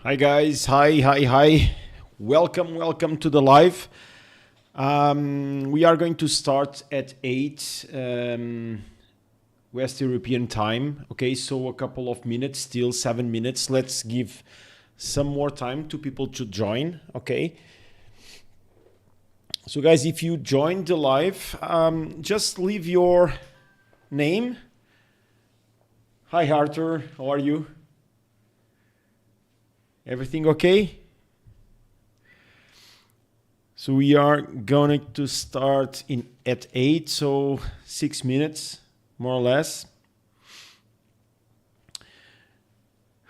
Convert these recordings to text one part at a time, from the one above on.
Hi guys, hi. Welcome to the live. We are going to start at 8 West European time. Okay, so a couple of minutes, still 7 minutes. Let's give some more time to people to join. Okay. So guys, if you joined the live, just leave your name. Hi Arthur, how are you? Everything okay? So we are going to start at 8, so 6 minutes, more or less.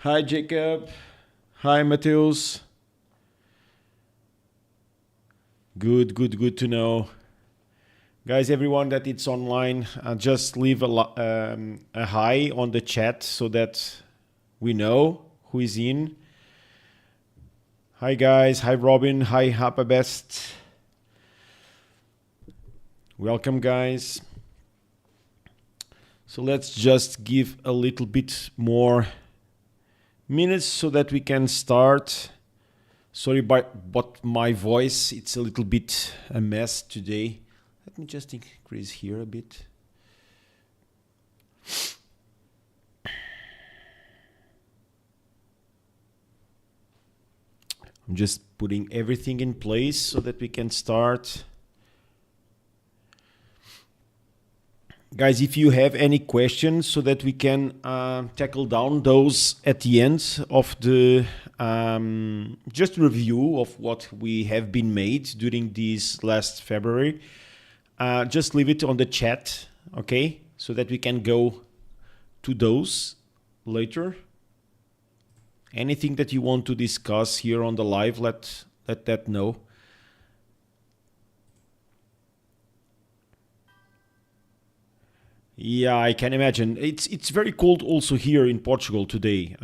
Hi Jacob. Hi Mateus. Good to know. Guys, everyone that it's online, just leave a hi on the chat so that we know who is in. Hi guys, hi Robin, hi Happabest. Welcome guys. So let's just give a little bit more minutes so that we can start. Sorry but my voice, it's a little bit a mess today. Let me just increase here a bit. I'm just putting everything in place so that we can start. Guys, if you have any questions so that we can tackle down those at the end of the just review of what we have been made during this last February, just leave it on the chat, okay? So that we can go to those later. Anything that you want to discuss here on the live, let that know. Yeah, I can imagine. It's very cold also here in Portugal today.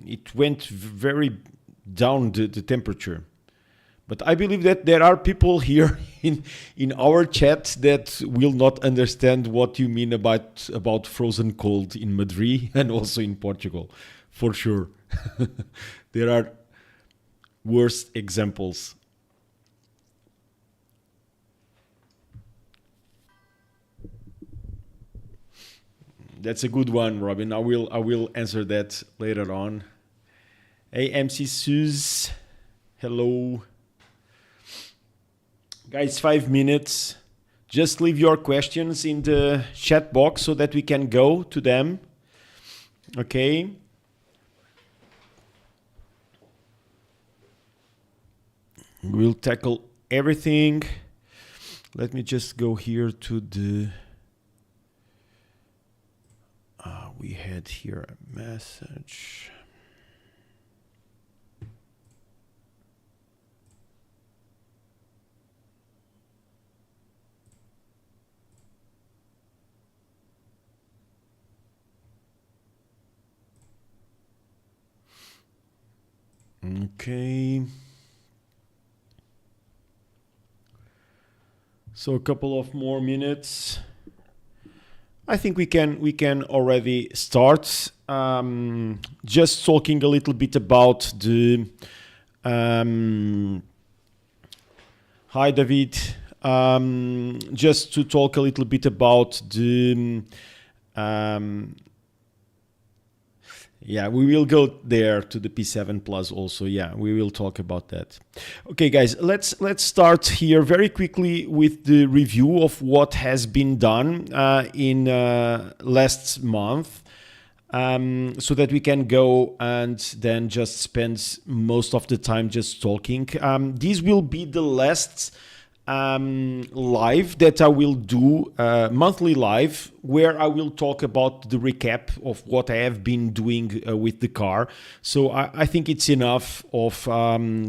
It went very down the temperature. But I believe that there are people here in our chat that will not understand what you mean about frozen cold in Madrid and also in Portugal. For sure. There are worse examples. That's a good one, Robin. I will answer that later on. Hey, MC Suze. Hello. Guys, 5 minutes. Just leave your questions in the chat box so that we can go to them. Okay. We'll tackle everything. Let me just go here to the... we had here a message. Okay. So a couple of more minutes. I think we can already start. Just talking a little bit about the. Hi David. Just to talk a little bit about the. Yeah, we will go there to the P7 Plus also. Yeah, we will talk about that. Okay, guys, let's start here very quickly with the review of what has been done in last month, so that we can go and then just spend most of the time just talking. This will be the last live that I will do, monthly live, where I will talk about the recap of what I have been doing with the car. So I think it's enough of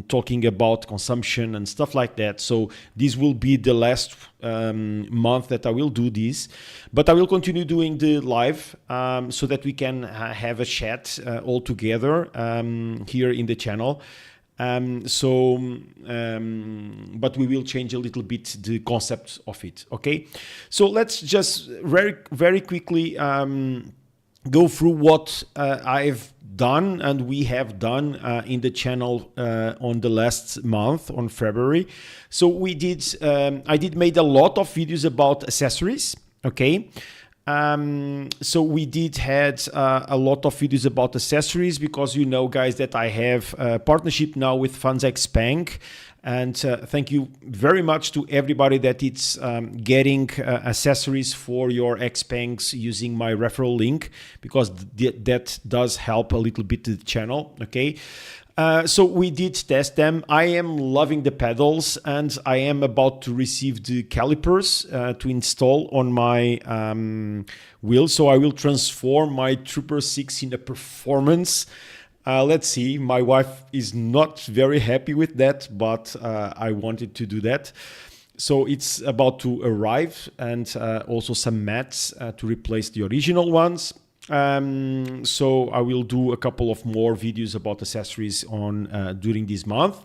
talking about consumption and stuff like that. So this will be the last month that I will do this, but I will continue doing the live so that we can have a chat all together here in the channel. But we will change a little bit the concept of it. Okay, so let's just very quickly go through what I've done and we have done in the channel on the last month, on February. So we did, I did made a lot of videos about accessories, okay? So we did had a lot of videos about accessories because you know, guys, that I have a partnership now with XPeng. And thank you very much to everybody that it's getting accessories for your XPengs using my referral link, because that does help a little bit to the channel, okay? So we did test them. I am loving the pedals, and I am about to receive the calipers to install on my wheel. So I will transform my Trooper 6 in a performance. Let's see, my wife is not very happy with that, but I wanted to do that. So it's about to arrive, and also some mats to replace the original ones. So I will do a couple of more videos about accessories on during this month.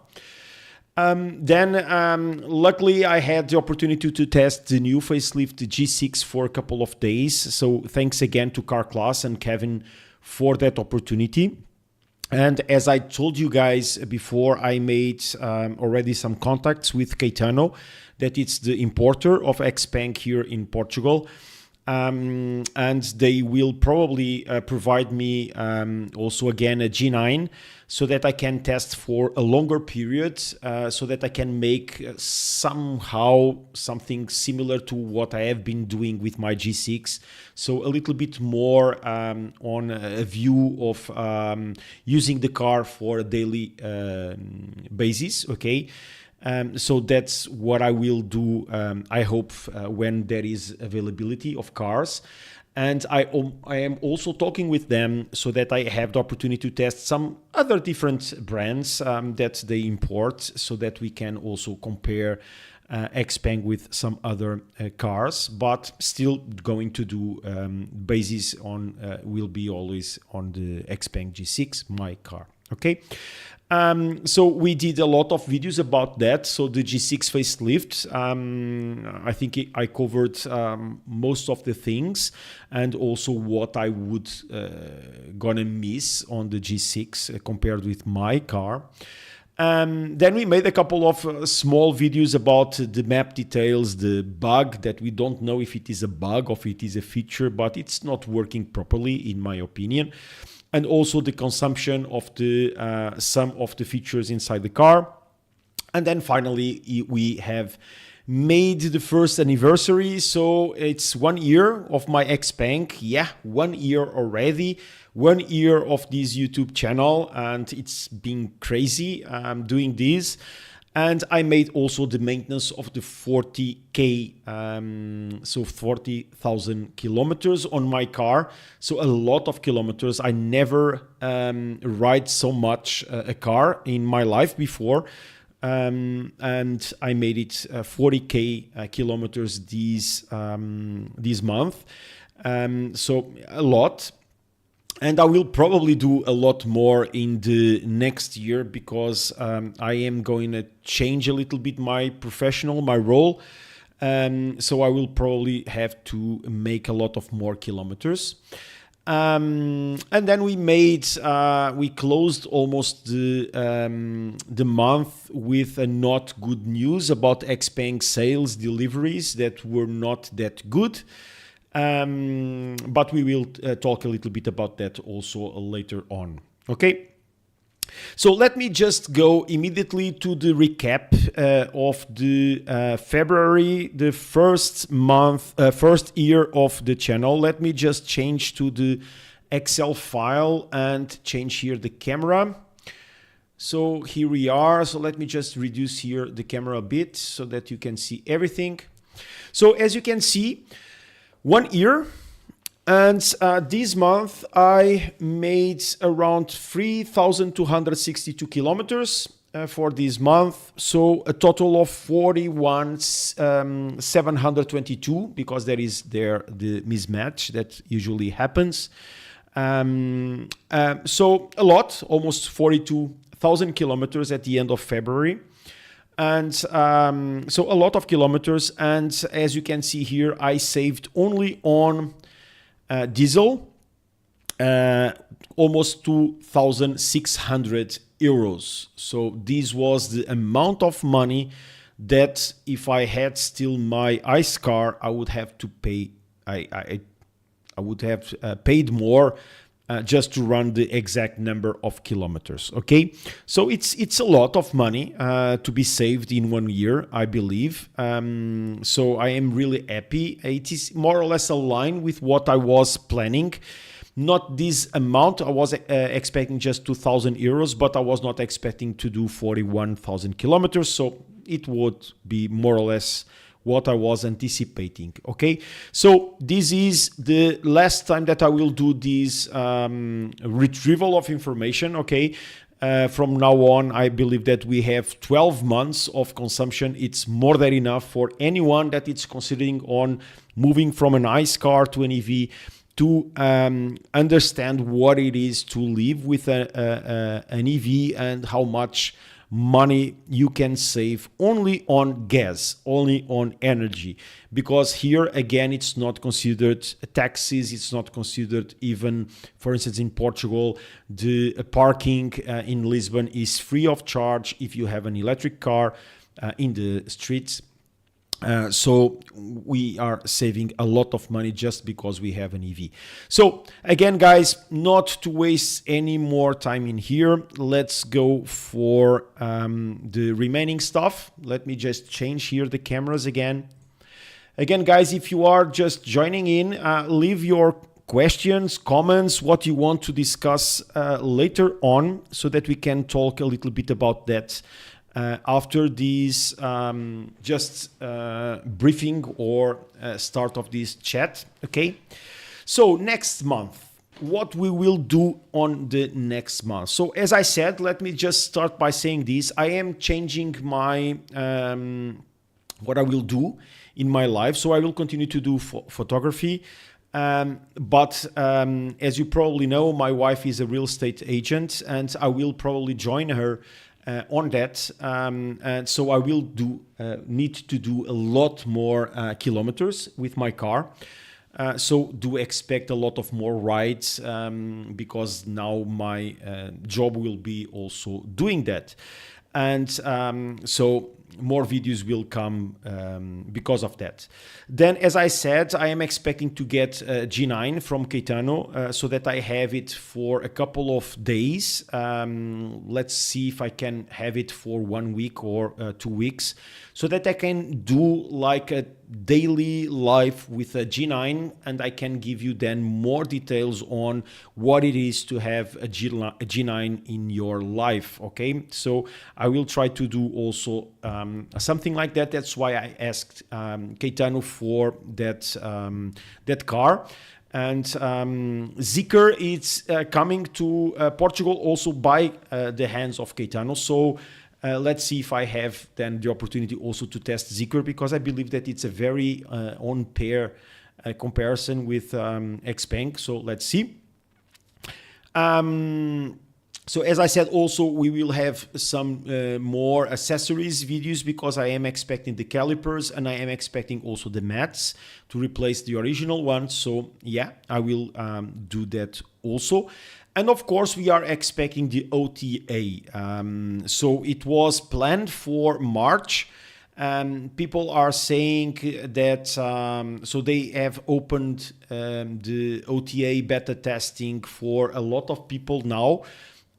Luckily I had the opportunity to test the new facelift G6 for a couple of days. So thanks again to Car Class and Kevin for that opportunity. And as I told you guys before, I made already some contacts with Caetano, that it's the importer of XPeng here in Portugal. And they will probably provide me also again a G9, so that I can test for a longer period, so that I can make somehow something similar to what I have been doing with my G6. So a little bit more on a view of using the car for a daily basis, okay? So that's what I will do, I hope, when there is availability of cars. And I am also talking with them so that I have the opportunity to test some other different brands that they import, so that we can also compare XPeng with some other cars, but still going to do basis on, will be always on the XPeng G6, my car, okay? So we did a lot of videos about that. So the G6 facelift, I think I covered most of the things, and also what I would gonna miss on the G6 compared with my car. Then we made a couple of small videos about the map details, the bug that we don't know if it is a bug or if it is a feature, but it's not working properly in my opinion. And also the consumption of the some of the features inside the car. And then finally, we have made the first anniversary. So it's 1 year of my XPeng. Yeah, 1 year already. 1 year of this YouTube channel, and it's been crazy doing this. And I made also the maintenance of the 40K, so 40,000 kilometers on my car. So a lot of kilometers. I never ride so much a car in my life before. And I made it 40K kilometers this month. So a lot. And I will probably do a lot more in the next year, because I am going to change a little bit my role. So I will probably have to make a lot of more kilometers. And then we closed almost the month with a not good news about XPeng sales deliveries that were not that good. But we will talk a little bit about that also later on. Okay. So let me just go immediately to the recap of the February, the first year of the channel. Let me just change to the Excel file and change here the camera. So here we are. So let me just reduce here the camera a bit so that you can see everything. So as you can see, 1 year, and this month I made around 3,262 kilometers for this month. So a total of 41,722, because there is the mismatch that usually happens. So a lot, almost 42,000 kilometers at the end of February. And so a lot of kilometers, and as you can see here, I saved only on diesel uh, almost 2,600 euros. So this was the amount of money that if I had still my ICE car, I would have to pay. I would have paid more just to run the exact number of kilometers. Okay, so it's a lot of money to be saved in 1 year, I believe. So I am really happy. It is more or less aligned with what I was planning. Not this amount. I was expecting just 2,000 euros, but I was not expecting to do 41,000 kilometers. So it would be more or less what I was anticipating. Okay, so this is the last time that I will do this retrieval of information. Okay, from now on, I believe that we have 12 months of consumption. It's more than enough for anyone that is considering on moving from an ICE car to an EV to understand what it is to live with an EV and how much money you can save only on gas, only on energy. Because here again, it's not considered taxes, it's not considered even, for instance, in Portugal, the parking in Lisbon is free of charge if you have an electric car in the streets. So we are saving a lot of money just because we have an EV. So again, guys, not to waste any more time in here, let's go for the remaining stuff. Let me just change here the cameras again. Again, guys, if you are just joining in, leave your questions, comments, what you want to discuss later on so that we can talk a little bit about that after this briefing or start of this chat. Okay, so next month, what we will do on the next month. So as I said, let me just start by saying this. I am changing my what I will do in my life. So I will continue to do photography. But as you probably know, my wife is a real estate agent and I will probably join her on that, and so I will need to do a lot more kilometers with my car. So do expect a lot of more rides because now my job will be also doing that, and so more videos will come because of that. Then, as I said, I am expecting to get G9 from Caetano so that I have it for a couple of days. Let's see if I can have it for 1 week or 2 weeks so that I can do like a daily life with a G9 and I can give you then more details on what it is to have a G9 in your life. Okay, so I will try to do also something like that. That's why I asked Caetano for that car. And Zeekr is coming to Portugal also by the hands of Caetano. So let's see if I have then the opportunity also to test Zeekr, because I believe that it's a very on pair comparison with XPeng. So let's see. So as I said, also we will have some more accessories videos because I am expecting the calipers and I am expecting also the mats to replace the original ones. So yeah, I will do that also. And of course, we are expecting the OTA. So it was planned for March. People are saying that so they have opened the OTA beta testing for a lot of people now.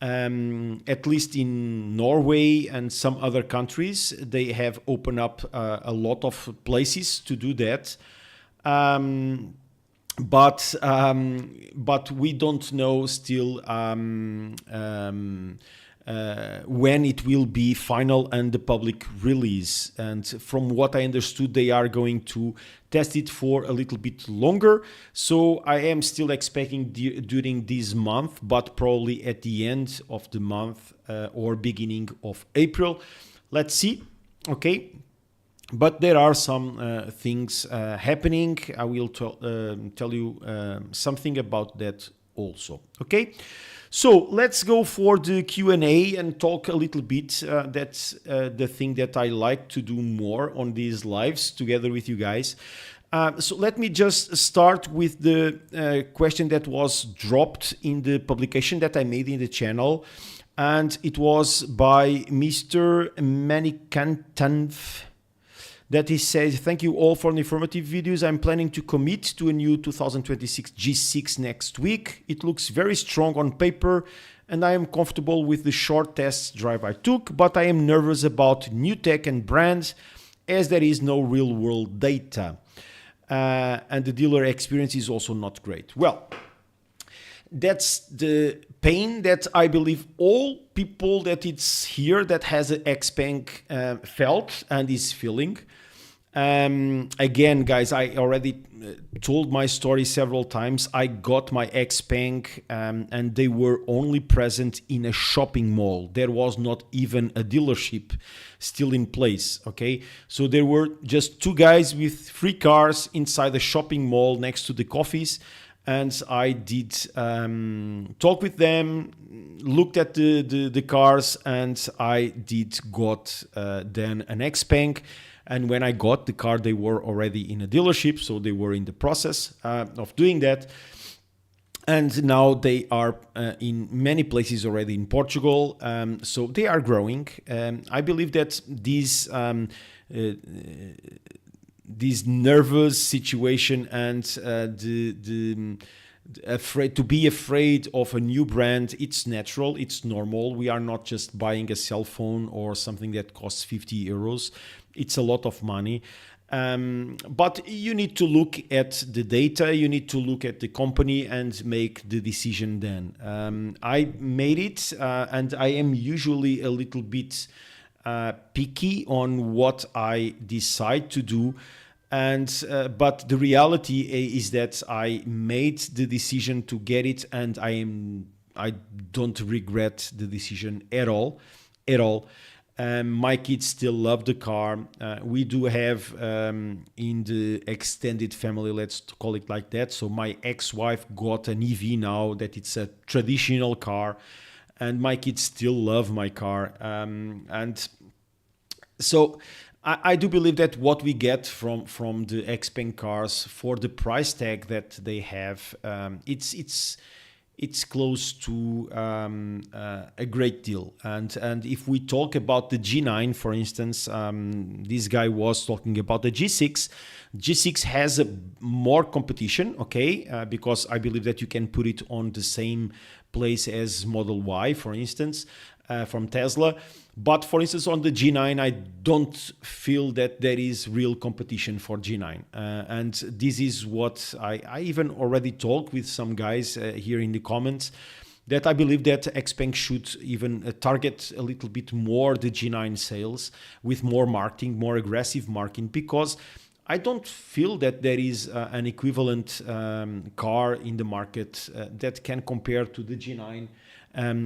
At least in Norway and some other countries, they have opened up a lot of places to do that. But we don't know still when it will be final and the public release. And from what I understood, they are going to test it for a little bit longer. So I am still expecting during this month, but probably at the end of the month or beginning of April. Let's see. Okay. But there are some things happening. I will tell you something about that also. Okay. So let's go for the Q&A and talk a little bit. That's the thing that I like to do more on these lives together with you guys. So let me just start with the question that was dropped in the publication that I made in the channel. And it was by Mr. Manikantanf. That he says, thank you all for the informative videos. I'm planning to commit to a new 2026 G6 next week. It looks very strong on paper and I am comfortable with the short test drive I took, but I am nervous about new tech and brands as there is no real world data. And the dealer experience is also not great. Well, that's the pain that I believe all people that it's here that has an XPeng felt and is feeling. Again, guys, I already told my story several times. I got my XPeng and they were only present in a shopping mall. There was not even a dealership still in place, okay? So there were just two guys with 3 cars inside the shopping mall next to the coffees. And I did talk with them, looked at the cars, and I did got then an XPeng. And when I got the car, they were already in a dealership, so they were in the process of doing that. And now they are in many places already in Portugal, so they are growing. I believe that this nervous situation and the afraid of a new brand, it's natural, it's normal. We are not just buying a cell phone or something that costs 50 euros. It's a lot of money. But you need to look at the data, you need to look at the company and make the decision then. I made it and I am usually a little bit picky on what I decide to do. And but the reality is that I made the decision to get it and I don't regret the decision at all. My kids still love the car. We do have in the extended family, let's call it like that. So my ex-wife got an EV now that it's a traditional car and my kids still love my car. And so I do believe that what we get from the XPeng cars for the price tag that they have, it's close to a great deal. And if we talk about the G9, for instance, this guy was talking about the G6. G6 has more competition, okay, because I believe that you can put it on the same place as Model Y, for instance, from Tesla. But for instance, on the G9, I don't feel that there is real competition for G9. And this is what I even already talked with some guys here in the comments, that I believe that XPeng should even target a little bit more the G9 sales with more marketing, more aggressive marketing, because I don't feel that there is an equivalent car in the market that can compare to the G9.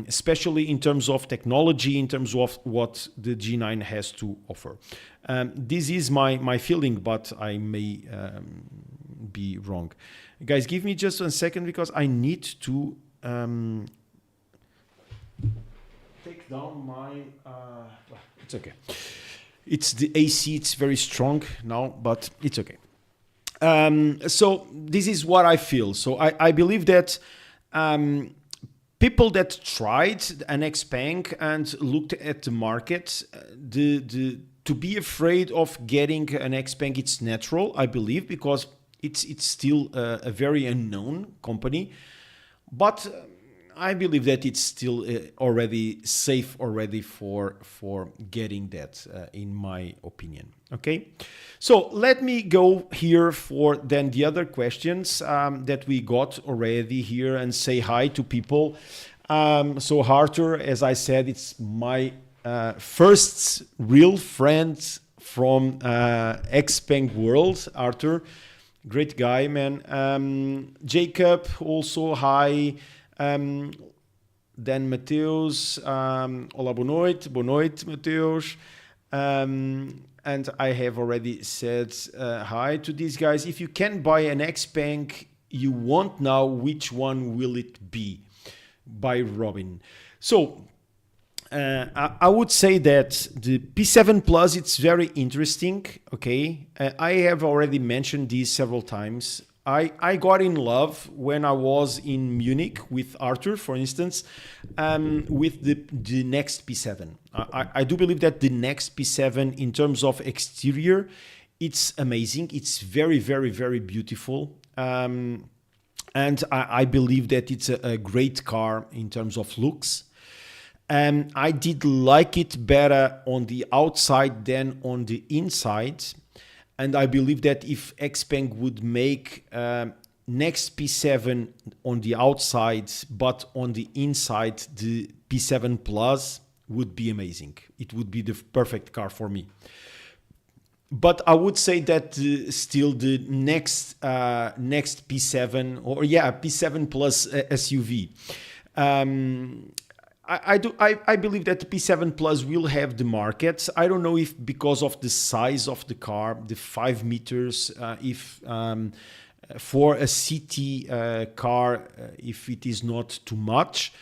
Especially in terms of technology, in terms of what the G9 has to offer. This is my feeling, but I may be wrong. Guys, give me just 1 second because I need to take down my... it's okay. It's the AC, it's very strong now, but it's okay. So this is what I feel. So I believe that... people that tried an XPeng and looked at the market, to be afraid of getting an XPeng, it's natural, I believe, because it's still a very unknown company. But I believe that it's still already safe already for getting that, in my opinion. Okay, so let me go here for then the other questions that we got already here and say hi to people. So Arthur, as I said, it's my first real friend from XPeng world. Arthur, great guy, man. Jacob, also hi. Dan Mateus, olá, boa noite, Mateus. And I have already said hi to these guys. If you can buy an XPeng you want now, which one will it be? by Robin. So I would say that the P7 Plus, it's very interesting. Okay, I have already mentioned this several times. I got in love when I was in Munich with Arthur, for instance, with the next P7. I do believe that the next P7, in terms of exterior, it's amazing. It's very, very, very beautiful. And I believe that it's a great car in terms of looks. I did like it better on the outside than on the inside. And I believe that if XPeng would make next P7 on the outside, but on the inside, the P7 Plus would be amazing. It would be the perfect car for me. But I would say that still the next P7 or P7 Plus SUV. I believe that the P7 Plus will have the market. I don't know if because of the size of the car, the 5 meters, if for a city car, if it is not too much.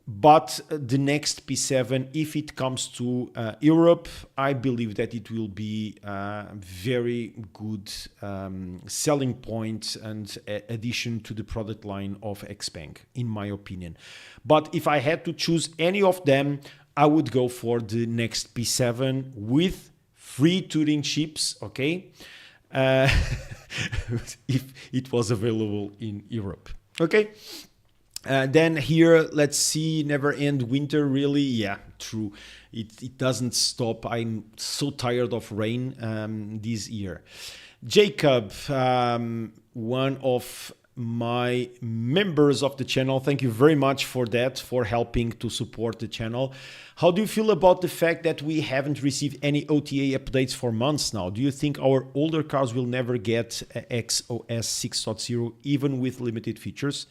But the next P7, if it comes to Europe, I believe that it will be a very good selling point and addition to the product line of XPeng, in my opinion. But if I had to choose any of them, I would go for the next P7 with free Turing chips, okay? If it was available in Europe, okay? Then here, let's see, never end winter, really. Yeah, true. It doesn't stop. I'm so tired of rain this year. Jacob, one of my members of the channel, thank you very much for that, for helping to support the channel. How do you feel about the fact that we haven't received any OTA updates for months now? Do you think our older cars will never get XOS 6.0 even with limited features?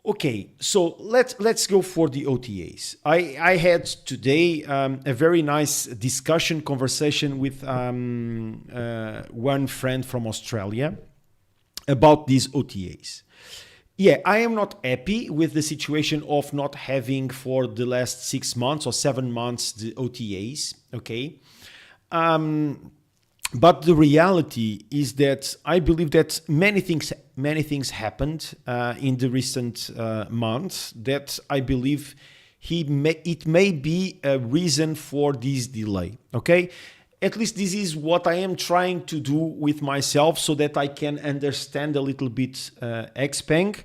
Okay, so let's go for the OTAs. I had today a very nice conversation with one friend from Australia about these OTAs. Yeah, I am not happy with the situation of not having for the last 6 months or 7 months the OTAs, okay? But the reality is that I believe that many things happened in the recent months that I believe it may be a reason for this delay. Okay, at least this is what I am trying to do with myself so that I can understand a little bit XPeng,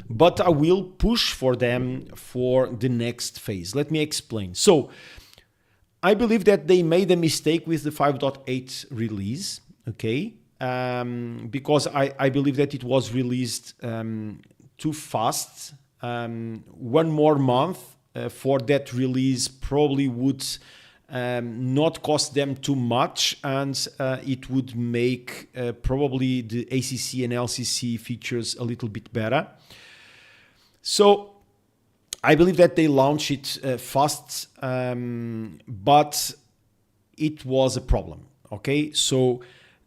but I will push for them for the next phase. Let me explain. So I believe that they made a mistake with the 5.8 release, okay? Because I believe that it was released too fast. 1 more month for that release probably would not cost them too much, and it would make probably the ACC and LCC features a little bit better. So I believe that they launched it fast, but it was a problem, okay? So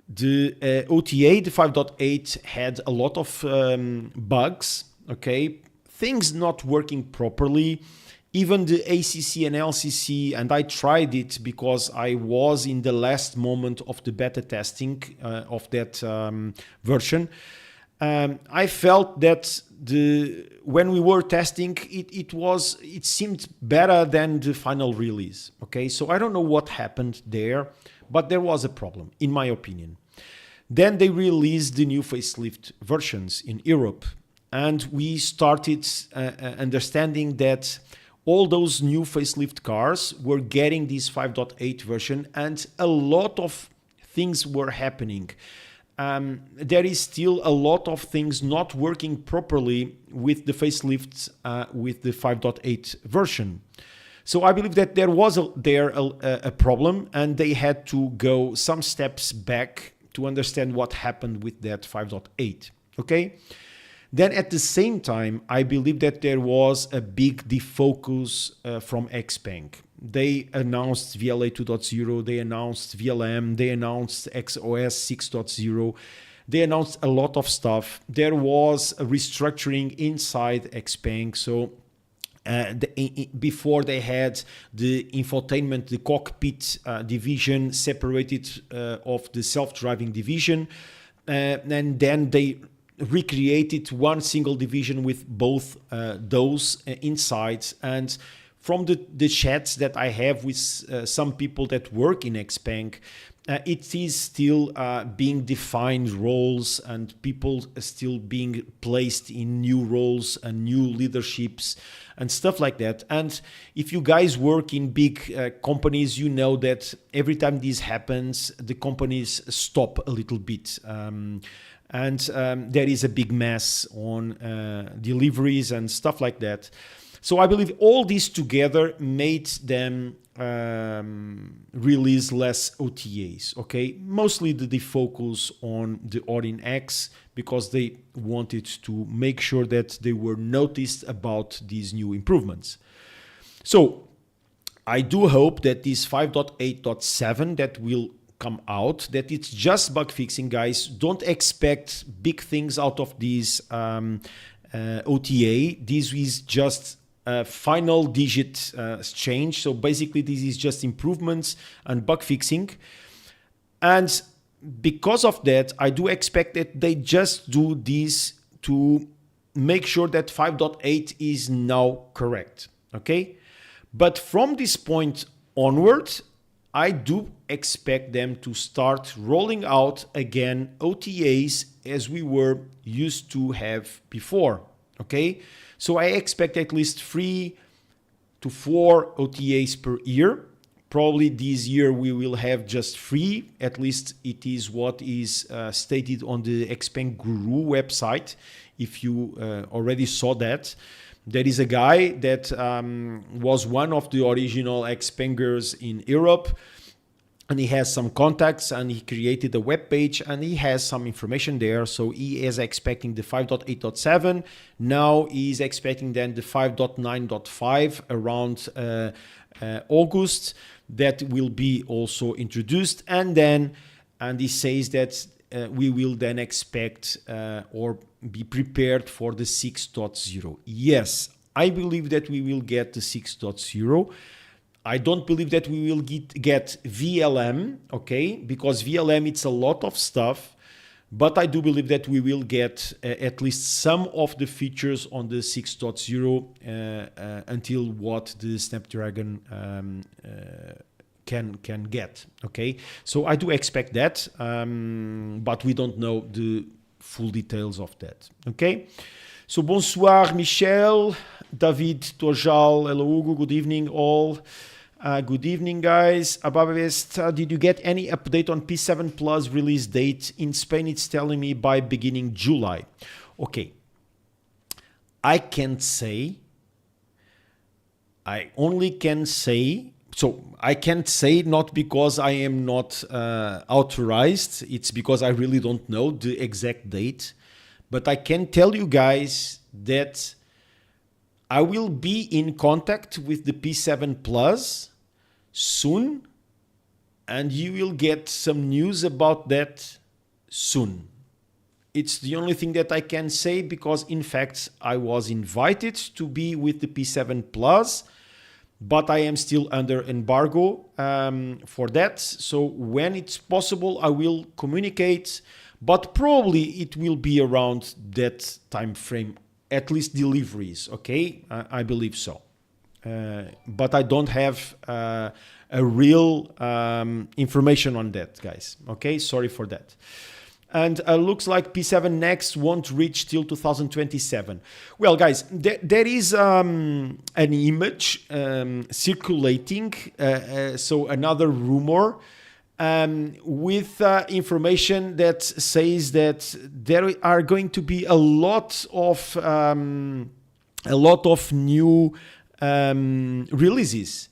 the OTA, the 5.8, had a lot of bugs, okay? Things not working properly, even the ACC and LCC, and I tried it because I was in the last moment of the beta testing of that version. I felt that when we were testing, it seemed better than the final release. Okay, so I don't know what happened there, but there was a problem, in my opinion. Then they released the new facelift versions in Europe, and we started understanding that all those new facelift cars were getting this 5.8 version, and a lot of things were happening. There is still a lot of things not working properly with the facelifts with the 5.8 version. So I believe that there was a problem, and they had to go some steps back to understand what happened with that 5.8. Okay? Then at the same time, I believe that there was a big defocus from XPeng. They announced VLA 2.0, they announced VLM, they announced XOS 6.0, They announced a lot of stuff. There was a restructuring inside XPeng. So before they had the infotainment, the cockpit division separated of the self-driving division. And then they recreated one single division with both those insides. And from the chats that I have with some people that work in XPeng, it is still being defined roles, and people still being placed in new roles and new leaderships and stuff like that. And if you guys work in big companies, you know that every time this happens, the companies stop a little bit. And there is a big mess on deliveries and stuff like that. So I believe all this together made them release less OTAs, okay? Mostly they focus on the Orin X because they wanted to make sure that they were noticed about these new improvements. So I do hope that this 5.8.7 that will come out, that it's just bug fixing, guys. Don't expect big things out of this OTA. This is just final digit change. So basically this is just improvements and bug fixing. And because of that, I do expect that they just do this to make sure that 5.8 is now correct. Okay. But from this point onward, I do expect them to start rolling out again OTAs as we were used to have before. Okay. So I expect at least 3 to 4 OTAs per year. Probably this year we will have just 3. At least it is what is stated on the XPeng Guru website. If you already saw that, there is a guy that was one of the original XPengers in Europe. And he has some contacts, and he created a web page, and he has some information there. So he is expecting the 5.8.7. Now he is expecting then the 5.9.5 around August. That will be also introduced. And he says that we will then expect or be prepared for the 6.0. Yes, I believe that we will get the 6.0. I don't believe that we will get VLM, okay, because VLM, it's a lot of stuff, but I do believe that we will get at least some of the features on the 6.0 until what the Snapdragon can get, okay. So I do expect that, but we don't know the full details of that, okay. So bonsoir, Michel, David, Tojal, hello, Hugo, good evening, all. Good evening, guys. Ababest, did you get any update on P7 Plus release date? In Spain, it's telling me by beginning July. Okay. I can't say. I only can say. So I can't say not because I am not authorized. It's because I really don't know the exact date. But I can tell you guys that I will be in contact with the P7 Plus soon, and you will get some news about that soon. It's the only thing that I can say because, in fact, I was invited to be with the P7 Plus, but I am still under embargo for that. So when it's possible, I will communicate, but probably it will be around that time frame. At least deliveries, okay? I believe so. But I don't have a real information on that, guys. Okay, sorry for that. And looks like P7 Next won't reach till 2027. Well, guys, there is an image circulating, so another rumor, with information that says that there are going to be a lot of new releases.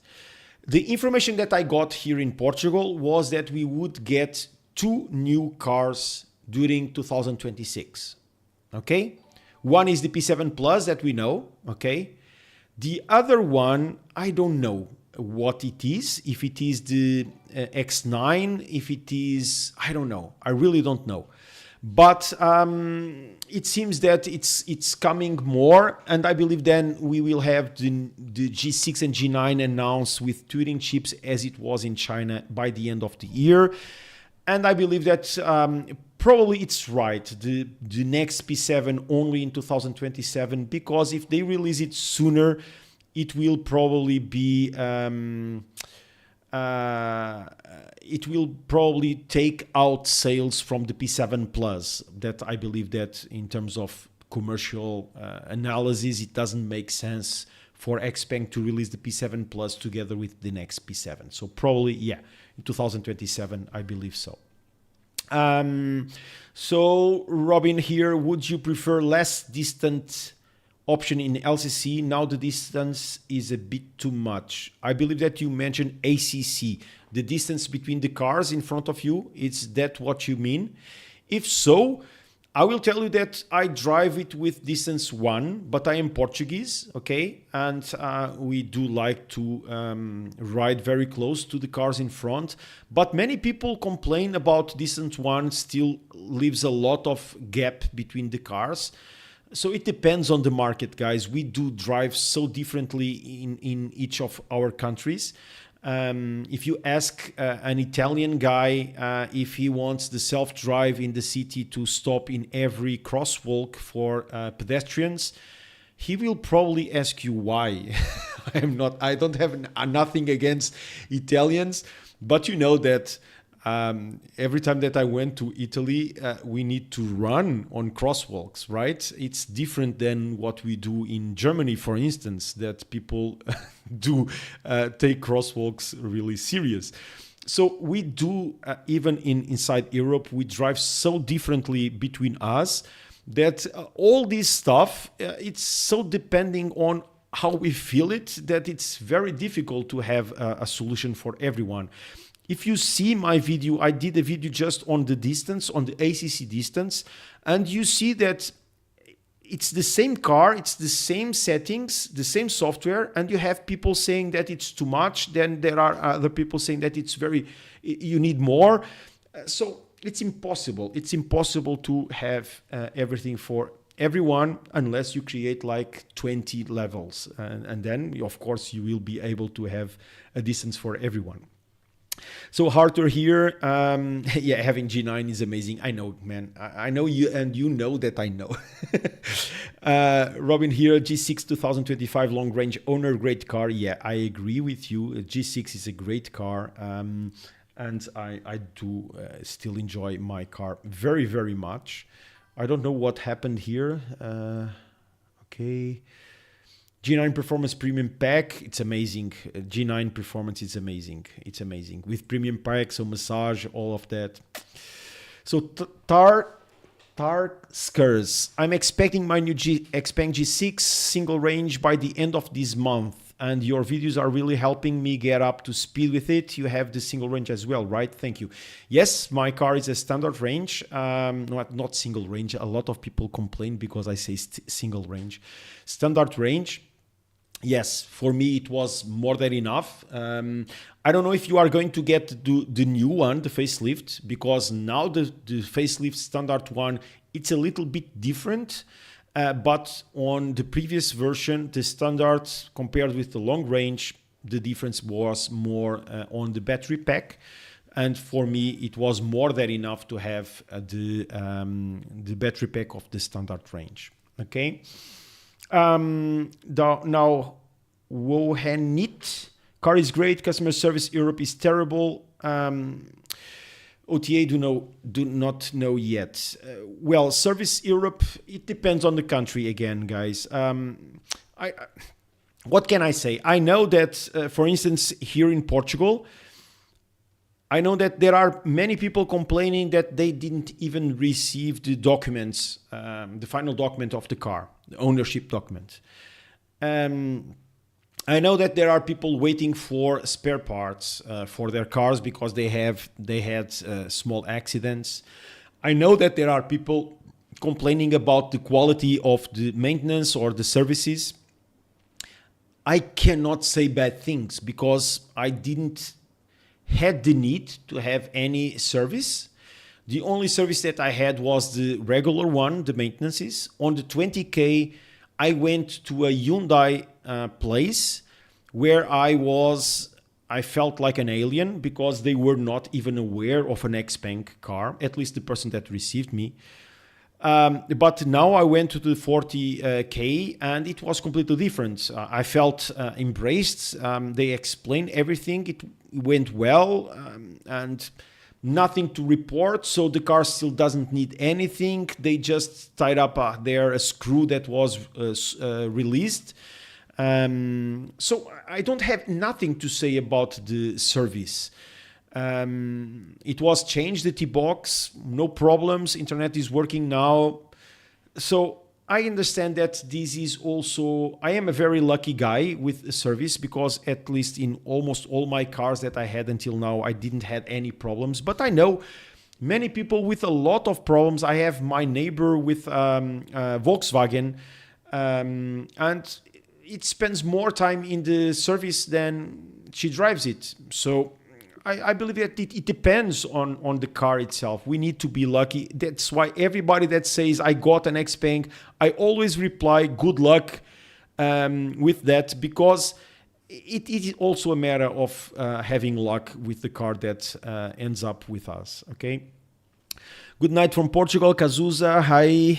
The information that I got here in Portugal was that we would get 2 new cars during 2026. Okay, one is the P7 Plus that we know. Okay, the other one I don't know what it is, if it is the X9, if it is, I don't know, I really don't know. But it seems that it's coming more, and I believe then we will have the G6 and G9 announced with 2-inch chips as it was in China by the end of the year. And I believe that probably it's right, the next P7 only in 2027, because if they release it sooner, it will probably be it will probably take out sales from the P7 Plus. That I believe that in terms of commercial analysis, it doesn't make sense for XPeng to release the P7 Plus together with the next P7. So probably, yeah, in 2027, I believe so. So Robin here, would you prefer less distant option in LCC? Now the distance is a bit too much. I believe that you mentioned ACC, the distance between the cars in front of you. Is that what you mean? If so, I will tell you that I drive it with distance 1, but I am Portuguese, okay? And we do like to ride very close to the cars in front. But many people complain about distance 1 still leaves a lot of gap between the cars. So it depends on the market, guys. We do drive so differently in each of our countries. If you ask an Italian guy if he wants the self-drive in the city to stop in every crosswalk for pedestrians, he will probably ask you why. I don't have nothing against Italians, but you know that every time that I went to Italy, we need to run on crosswalks, right? It's different than what we do in Germany, for instance, that people do take crosswalks really serious. So we do, even inside Europe, we drive so differently between us that all this stuff, it's so depending on how we feel it, that it's very difficult to have a solution for everyone. If you see my video, I did a video just on the distance, on the ACC distance, and you see that it's the same car, it's the same settings, the same software, and you have people saying that it's too much, then there are other people saying that you need more. So it's impossible. It's impossible to have everything for everyone unless you create like 20 levels. And then, of course, you will be able to have a distance for everyone. So Arthur here, yeah, having G9 is amazing. I know, man. I know you, and you know that I know. Robin here, G6 2025 long range owner, great car. Yeah, I agree with you. G6 is a great car, and I do still enjoy my car very, very much. I don't know what happened here. Okay. G9 Performance Premium Pack, it's amazing. G9 Performance is amazing. It's amazing. With Premium Pack, so massage, all of that. So Skers, I'm expecting my new XPeng G6 single range by the end of this month. And your videos are really helping me get up to speed with it. You have the single range as well, right? Thank you. Yes, my car is a standard range, not single range. A lot of people complain because I say single range. Standard range. Yes, for me it was more than enough. I don't know if you are going to get the new one, the facelift, because now the facelift standard one, it's a little bit different. But on the previous version, the standard compared with the long range, the difference was more on the battery pack. And for me, it was more than enough to have the battery pack of the standard range. Okay. Now, Wohenit, car is great. Customer service Europe is terrible. OTA do not know yet. Well, service Europe, it depends on the country again, guys. What can I say? I know that, for instance, here in Portugal, I know that there are many people complaining that they didn't even receive the documents, the final document of the car, the ownership document. I know that there are people waiting for spare parts for their cars because they had small accidents. I know that there are people complaining about the quality of the maintenance or the services. I cannot say bad things because I didn't had the need to have any service. The only service that I had was the regular one, the maintenances. On the 20K, I went to a Hyundai place where I felt like an alien because they were not even aware of an XPeng car, at least the person that received me. But now I went to the 40K and it was completely different. I felt embraced. They explained everything. It went well and nothing to report. So the car still doesn't need anything. They just tied up a screw that was released. So I don't have nothing to say about the service. It was changed, the T-Box, no problems, internet is working now. So I understand that this is also, I am a very lucky guy with the service because at least in almost all my cars that I had until now, I didn't have any problems. But I know many people with a lot of problems. I have my neighbor with Volkswagen and it spends more time in the service than she drives it. So I believe that it depends on the car itself. We need to be lucky. That's why everybody that says I got an XPeng, I always reply good luck with that, because it is also a matter of having luck with the car that ends up with us. Okay. Good night from Portugal, Cazuza. Hi.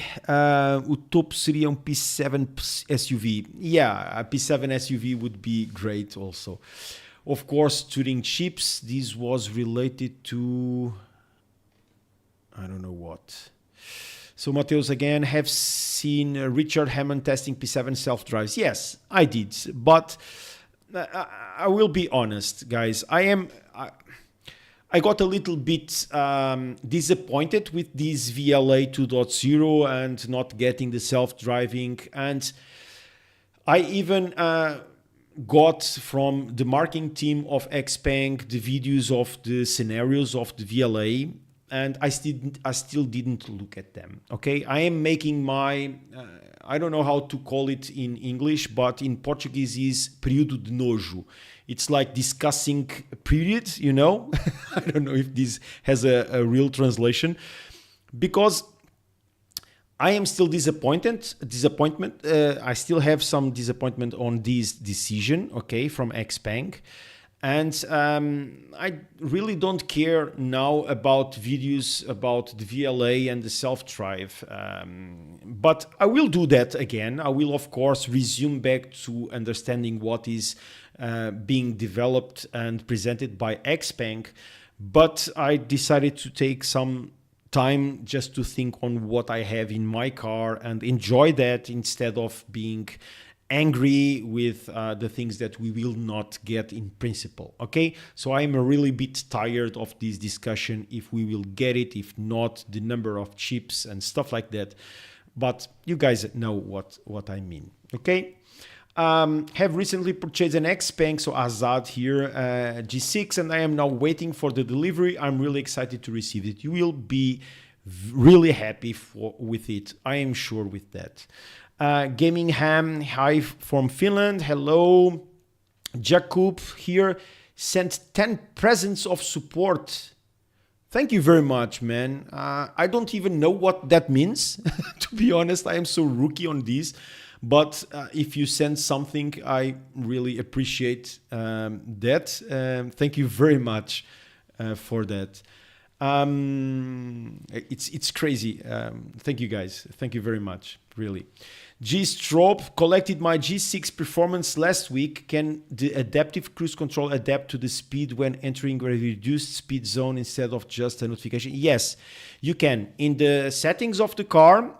O topo seria P7 SUV. Yeah, a P7 SUV would be great also. Of course, Turing chips. This was related to, I don't know what. So Mateus again, have seen Richard Hammond testing P7 self-drives. Yes, I did. But I will be honest, guys. I got a little bit disappointed with this VLA 2.0 and not getting the self-driving. And I even got from the marketing team of XPeng the videos of the scenarios of the VLA, and I still didn't look at them. Okay, I am making my I don't know how to call it in English, but in Portuguese is período de nojo. It's like discussing period, you know. I don't know if this has a real translation, because I am still disappointment. I still have some disappointment on this decision, okay, from XPeng. And I really don't care now about videos about the VLA and the self-drive. But I will do that again. I will, of course, resume back to understanding what is being developed and presented by XPeng. But I decided to take some time just to think on what I have in my car and enjoy that instead of being angry with the things that we will not get in principle. Okay, so I'm a really bit tired of this discussion, if we will get it, if not, the number of chips and stuff like that. But you guys know what I mean. Okay. Have recently purchased an XPeng, so Azad here, G6, and I am now waiting for the delivery. I'm really excited to receive it. You will be really happy with it. I am sure with that. Gaming Ham, hi from Finland. Hello. Jakub here sent 10 presents of support. Thank you very much, man. I don't even know what that means. To be honest, I am so rookie on this. But if you send something, I really appreciate that. Thank you very much for that. It's crazy. Thank you guys. Thank you very much. Really. G Strobe collected my G6 performance last week. Can the adaptive cruise control adapt to the speed when entering a reduced speed zone instead of just a notification? Yes, you can. In the settings of the car,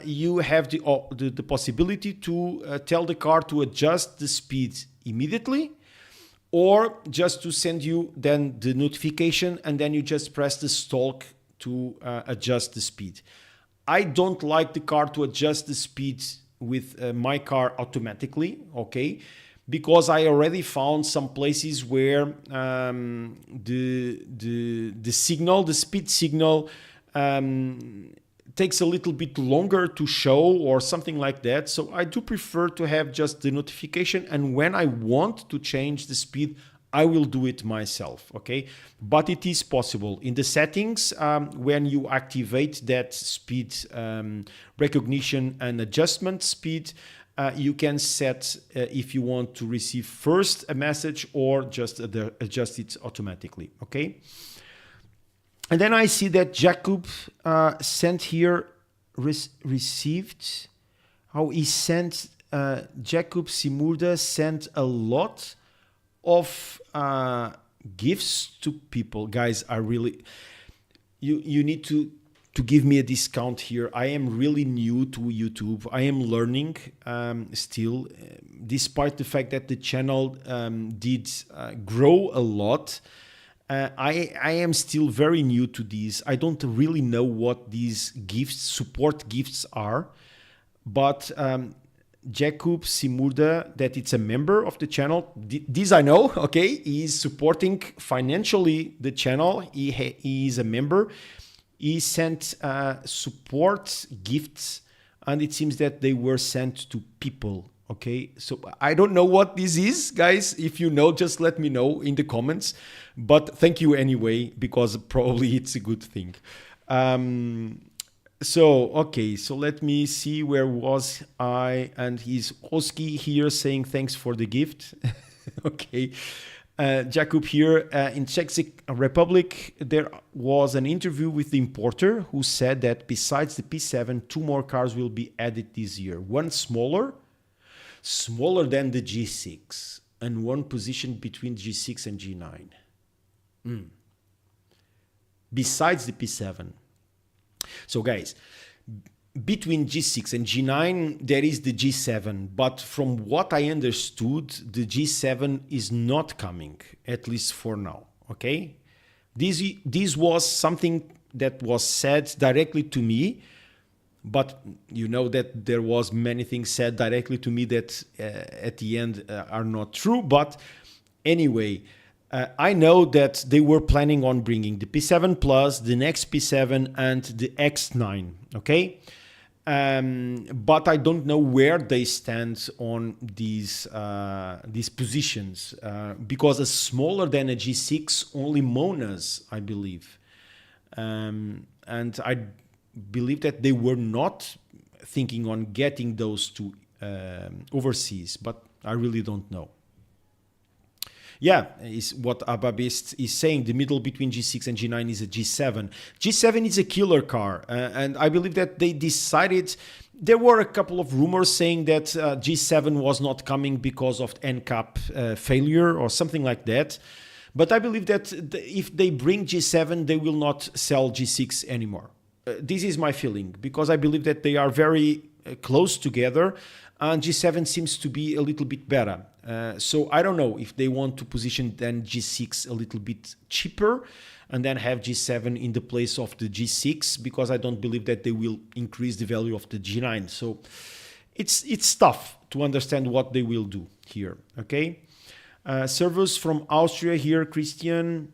you have the possibility to tell the car to adjust the speed immediately, or just to send you then the notification, and then you just press the stalk to adjust the speed. I don't like the car to adjust the speed with my car automatically, okay? Because I already found some places where the signal, the speed signal, takes a little bit longer to show or something like that. So I do prefer to have just the notification, and when I want to change the speed, I will do it myself, okay? But it is possible. In the settings, when you activate that speed recognition and adjustment speed, you can set if you want to receive first a message or just adjust it automatically, okay? And then I see that Jakub sent here, received, how he sent, Jakub Simurda sent a lot of gifts to people. Guys, I really, you need to give me a discount here. I am really new to YouTube. I am learning still, despite the fact that the channel did grow a lot. I am still very new to these. I don't really know what these gifts, support gifts are, but Jakub Simurda, that it's a member of the channel. This I know, okay? He is supporting financially the channel. He is a member. He sent support gifts, and it seems that they were sent to people, okay? So I don't know what this is, guys. If you know, just let me know in the comments. But thank you anyway, because probably it's a good thing. So, okay, so let me see, where was I? And he's Oski here saying thanks for the gift. Okay. Jakub here, in Czech Republic, there was an interview with the importer who said that besides the P7, 2 more cars will be added this year. One smaller than the G6, and one positioned between G6 and G9. Besides the P7. So guys, between G6 and G9, there is the G7. But from what I understood, the G7 is not coming, at least for now, okay? This was something that was said directly to me, but you know that there was many things said directly to me that at the end are not true. But anyway, I know that they were planning on bringing the P7 Plus, the next P7, and the X9, okay? But I don't know where they stand on these positions, because a smaller than a G6 only Monas, I believe. And I believe that they were not thinking on getting those two overseas, but I really don't know. Yeah, is what Ababist is saying. The middle between G6 and G9 is a G7. G7 is a killer car, and I believe that they decided. There were a couple of rumors saying that G7 was not coming because of NCAP failure or something like that. But I believe that if they bring G7, they will not sell G6 anymore. This is my feeling, because I believe that they are very close together, and G7 seems to be a little bit better. So I don't know if they want to position then G6 a little bit cheaper and then have G7 in the place of the G6, because I don't believe that they will increase the value of the G9. So it's tough to understand what they will do here, okay? Servers from Austria here, Christian.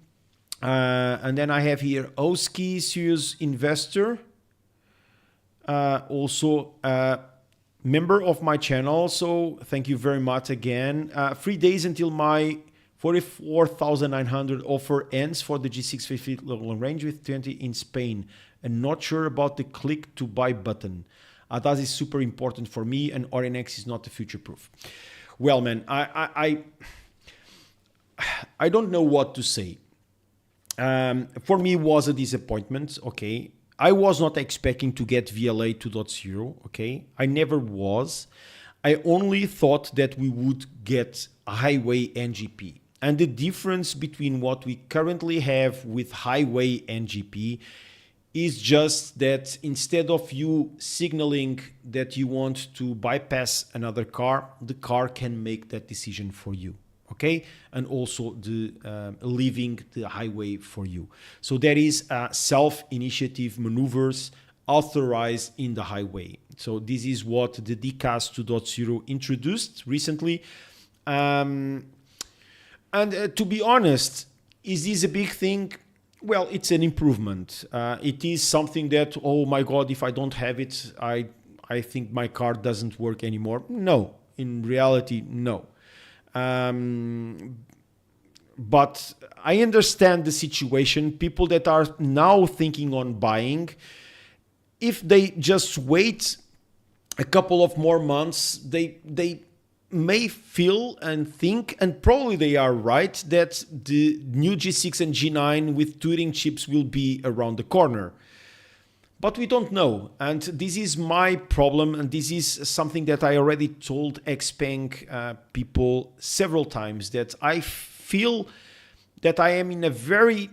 And then I have here Oski, serious investor. Also member of my channel, so thank you very much again. 3 days until my 44,900 offer ends for the G650 long range with 20 in Spain, and not sure about the click to buy button. ADAS is super important for me, and RNX is not the future proof. Well, man, I don't know what to say. For me, it was a disappointment, okay? I was not expecting to get VLA 2.0, okay? I never was. I only thought that we would get highway NGP. And the difference between what we currently have with highway NGP is just that instead of you signaling that you want to bypass another car, the car can make that decision for you. Okay, and also the leaving the highway for you. So there is self-initiative maneuvers authorized in the highway. So this is what the DCAS 2.0 introduced recently. And to be honest, is this a big thing? Well, it's an improvement. It is something that, oh my God, if I don't have it, I think my car doesn't work anymore. No, in reality, no. But I understand the situation. People that are now thinking on buying, if they just wait a couple of more months, they may feel and think, and probably they are right, that the new G6 and G9 with Turing chips will be around the corner. But we don't know, and this is my problem, and this is something that I already told XPeng people several times, that I feel that I am in a very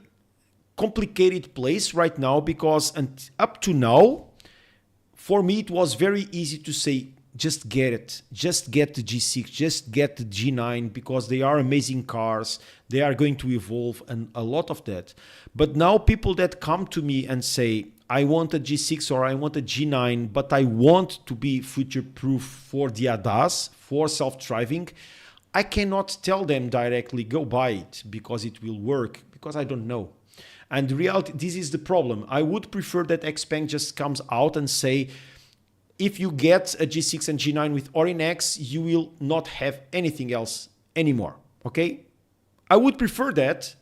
complicated place right now, because up to now, for me, it was very easy to say, just get it. Just get the G6, just get the G9, because they are amazing cars. They are going to evolve and a lot of that. But now people that come to me and say, I want a G6 or I want a G9, but I want to be future-proof for the ADAS, for self-driving, I cannot tell them directly, go buy it because it will work, because I don't know. And reality, this is the problem. I would prefer that XPeng just comes out and say, if you get a G6 and G9 with Orin X, you will not have anything else anymore, okay? I would prefer that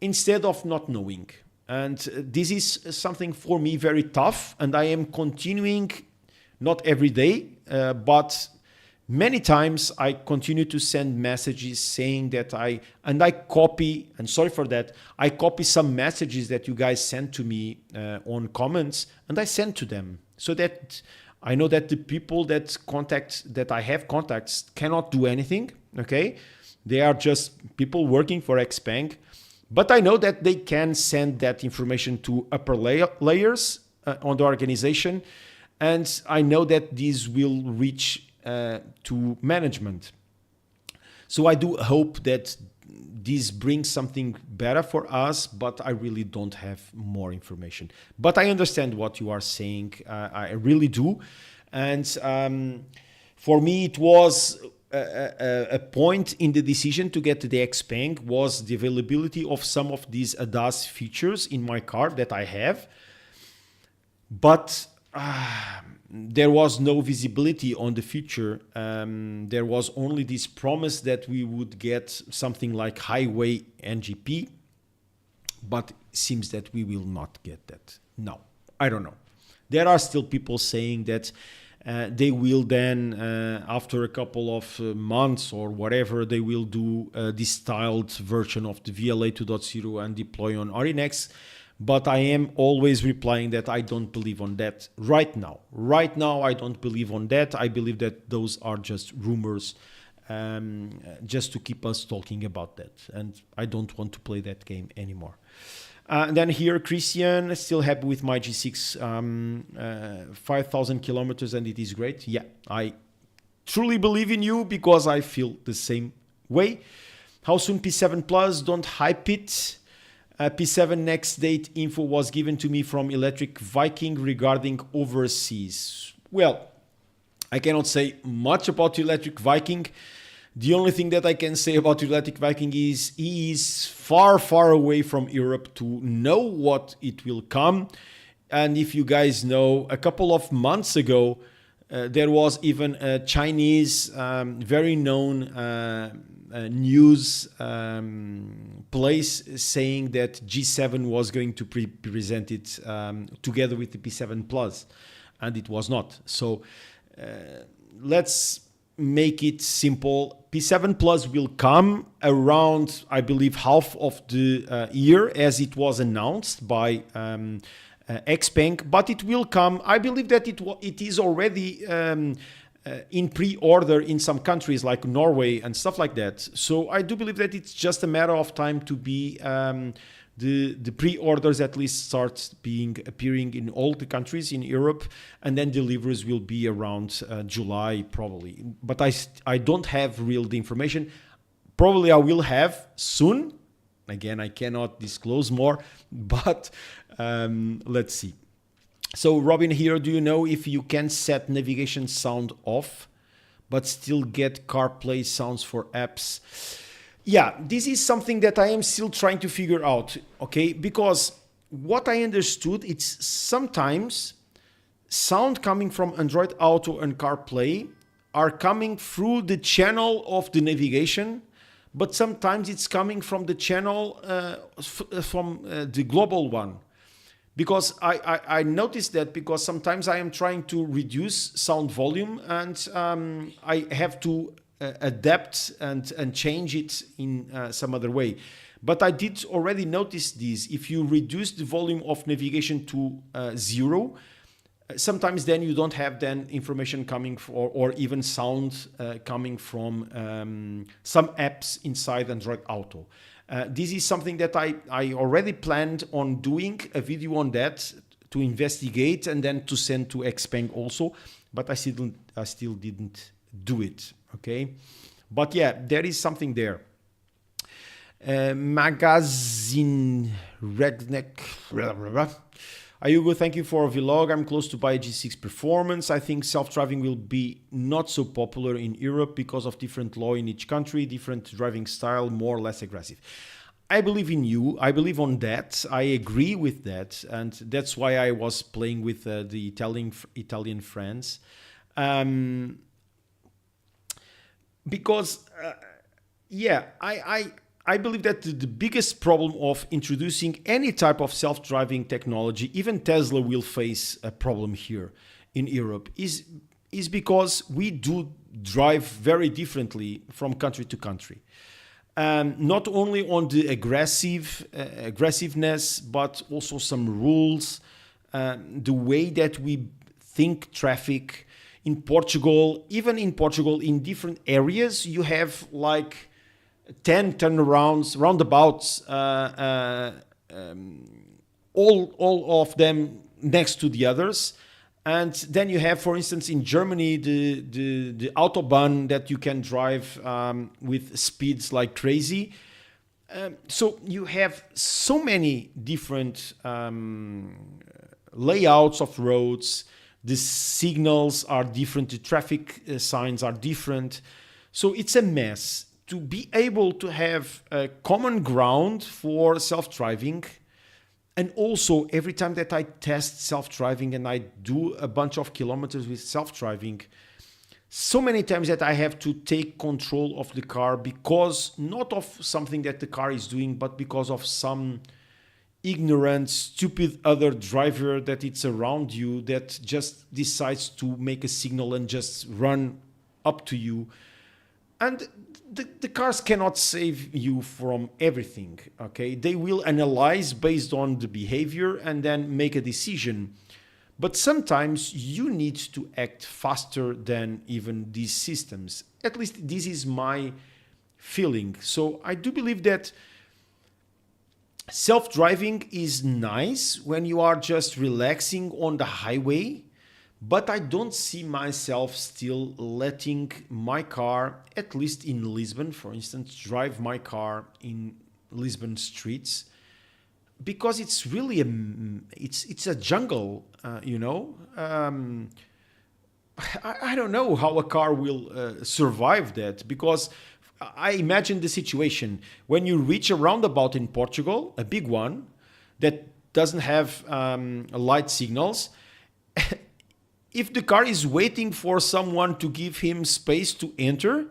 instead of not knowing. And this is something for me very tough, and I am continuing, not every day, but many times I continue to send messages saying that I copy, and sorry for that, I copy some messages that you guys send to me on comments, and I send to them, so that I know that the people that I have contacts cannot do anything, okay? They are just people working for XPeng, but I know that they can send that information to upper layers on the organization, and I know that these will reach to management. So I do hope that this brings something better for us, but I really don't have more information. But I understand what you are saying. I really do. And for me, it was a point in the decision to get to the XPeng was the availability of some of these ADAS features in my car that I have. But there was no visibility on the future. There was only this promise that we would get something like highway NGP, but it seems that we will not get that. No, I don't know. There are still people saying that they will then, after a couple of months or whatever, they will do this styled version of the VLA 2.0 and deploy on RNX. But I am always replying that I don't believe on that right now. Right now, I don't believe on that. I believe that those are just rumors, just to keep us talking about that. And I don't want to play that game anymore. And then here, Christian, still happy with my G6, 5,000 kilometers, and it is great. Yeah, I truly believe in you because I feel the same way. How soon P7 Plus? Don't hype it. P7 next date info was given to me from Electric Viking regarding overseas. Well, I cannot say much about Electric Viking. The only thing that I can say about Electric Viking is he is far, far away from Europe to know what it will come. And if you guys know, a couple of months ago, there was even a Chinese, very known news place saying that G7 was going to be presented together with the P7 Plus, and it was not. So let's make it simple. P7 Plus will come around, I believe, half of the year, as it was announced by XPeng, but it will come. I believe that it is already in pre-order in some countries like Norway and stuff like that. So I do believe that it's just a matter of time to be the pre-orders at least start appearing in all the countries in Europe, and then deliveries will be around July probably. But I don't have real the information. Probably I will have soon. Again, I cannot disclose more, but let's see. So Robin here, do you know if you can set navigation sound off, but still get CarPlay sounds for apps? Yeah, this is something that I am still trying to figure out, okay? Because what I understood, it's sometimes sound coming from Android Auto and CarPlay are coming through the channel of the navigation, but sometimes it's coming from the channel from the global one. Because I noticed that, because sometimes I am trying to reduce sound volume, and I have to adapt and change it in some other way. But I did already notice this. If you reduce the volume of navigation to 0, sometimes then you don't have then information coming or even sound coming from some apps inside Android Auto. This is something that I already planned on doing a video on that, to investigate and then to send to XPeng also, but I still didn't do it. Okay, but yeah, there is something there. Magazine Redneck. Hugo, thank you for a vlog. I'm close to buy a G6 Performance. I think self-driving will be not so popular in Europe because of different law in each country, different driving style, more or less aggressive. I believe in you. I believe on that. I agree with that. And that's why I was playing with the Italian friends. Because, yeah, I believe that the biggest problem of introducing any type of self-driving technology, even Tesla will face a problem here in Europe, is because we do drive very differently from country to country. Not only on the aggressiveness, but also some rules, the way that we think traffic. In Portugal, even in Portugal, in different areas, you have like 10 turnarounds, roundabouts, all of them next to the others. And then you have, for instance, in Germany, the Autobahn that you can drive with speeds like crazy. So you have so many different layouts of roads. The signals are different. The traffic signs are different. So it's a mess. To be able to have a common ground for self-driving, and also every time that I test self-driving and I do a bunch of kilometers with self-driving, so many times that I have to take control of the car, because not of something that the car is doing, but because of some ignorant, stupid other driver that it's around you that just decides to make a signal and just run up to you. And the cars cannot save you from everything, okay? They will analyze based on the behavior and then make a decision. But sometimes you need to act faster than even these systems. At least this is my feeling. So I do believe that self-driving is nice when you are just relaxing on the highway, but I don't see myself still letting my car, at least in Lisbon, for instance, drive my car in Lisbon streets, because it's really it's a jungle, you know. I don't know how a car will survive that, because I imagine the situation when you reach a roundabout in Portugal, a big one that doesn't have light signals. If the car is waiting for someone to give him space to enter,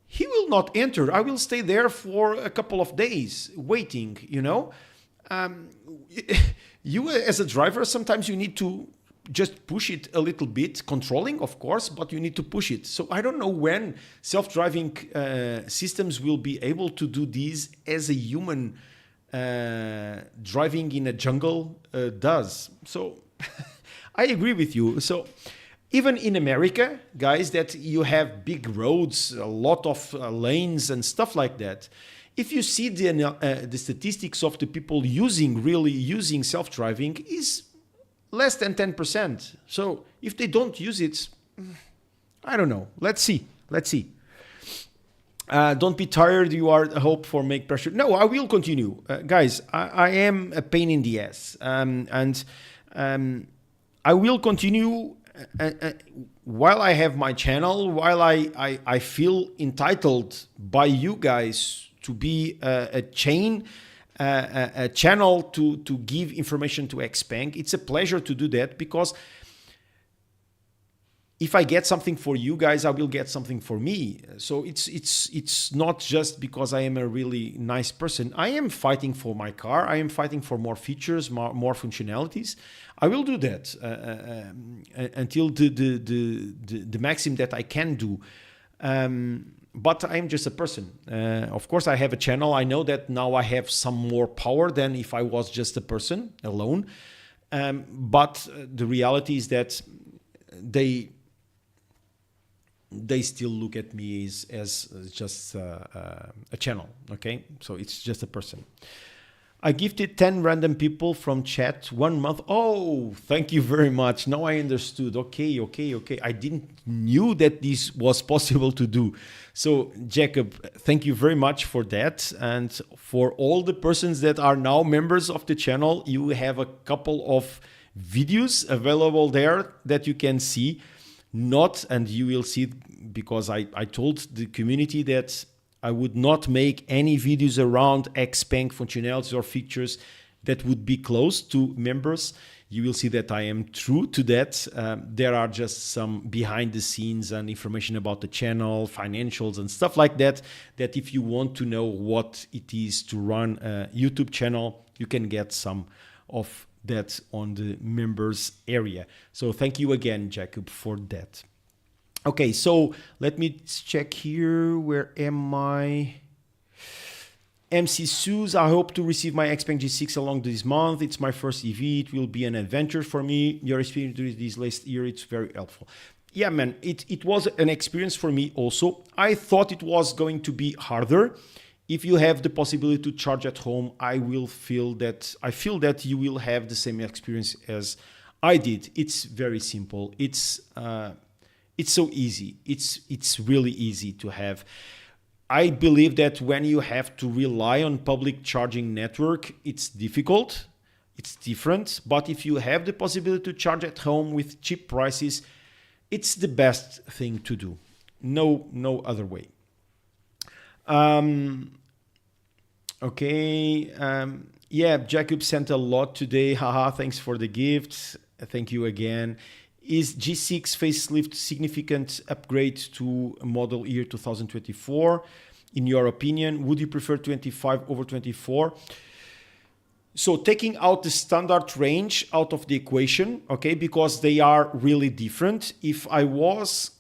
he will not enter. I will stay there for a couple of days waiting, you know. You as a driver, sometimes you need to just push it a little bit, controlling, of course, but you need to push it. So I don't know when self-driving systems will be able to do this as a human driving in a jungle does. So I agree with you. So even in America, guys, that you have big roads, a lot of lanes and stuff like that. If you see the statistics of the people really using self-driving is less than 10%. So if they don't use it, I don't know. Let's see. Don't be tired. You are a hope for make pressure. No, I will continue. Guys, I am a pain in the ass. And I will continue while I have my channel, while I feel entitled by you guys to be a channel to give information to XPeng. It's a pleasure to do that, because if I get something for you guys, I will get something for me. So it's not just because I am a really nice person. I am fighting for my car. I am fighting for more features, more functionalities. I will do that until the maximum that I can do. But I'm just a person. Of course, I have a channel. I know that now I have some more power than if I was just a person alone. But the reality is that they still look at me as just a channel, okay? So it's just a person. I gifted 10 random people from chat 1 month. Oh, thank you very much. Now I understood. Okay. I didn't knew that this was possible to do. So Jacob, thank you very much for that. And for all the persons that are now members of the channel, you have a couple of videos available there that you can see. And you will see, because I told the community that I would not make any videos around XPeng functionalities or features that would be close to members. You will see that I am true to that. There are just some behind the scenes and information about the channel, financials and stuff like that, that if you want to know what it is to run a YouTube channel, you can get some of that on the members area. So thank you again, Jacob, for that. Okay, so let me check here. Where am I? MC Suze, I hope to receive my XPeng G6 along this month. It's my first EV. It will be an adventure for me. Your experience during this last year, it's very helpful. Yeah, man, it was an experience for me also. I thought it was going to be harder. If you have the possibility to charge at home, I feel that you will have the same experience as I did. It's very simple. It's so easy. It's really easy to have. I believe that when you have to rely on public charging network, it's difficult. It's different. But if you have the possibility to charge at home with cheap prices, it's the best thing to do. No other way. Okay. Yeah, Jacob sent a lot today. Haha, thanks for the gift. Thank you again. Is G6 facelift significant upgrade to model year 2024? In your opinion, would you prefer 25 over 24? So taking out the standard range out of the equation, okay, because they are really different. If I was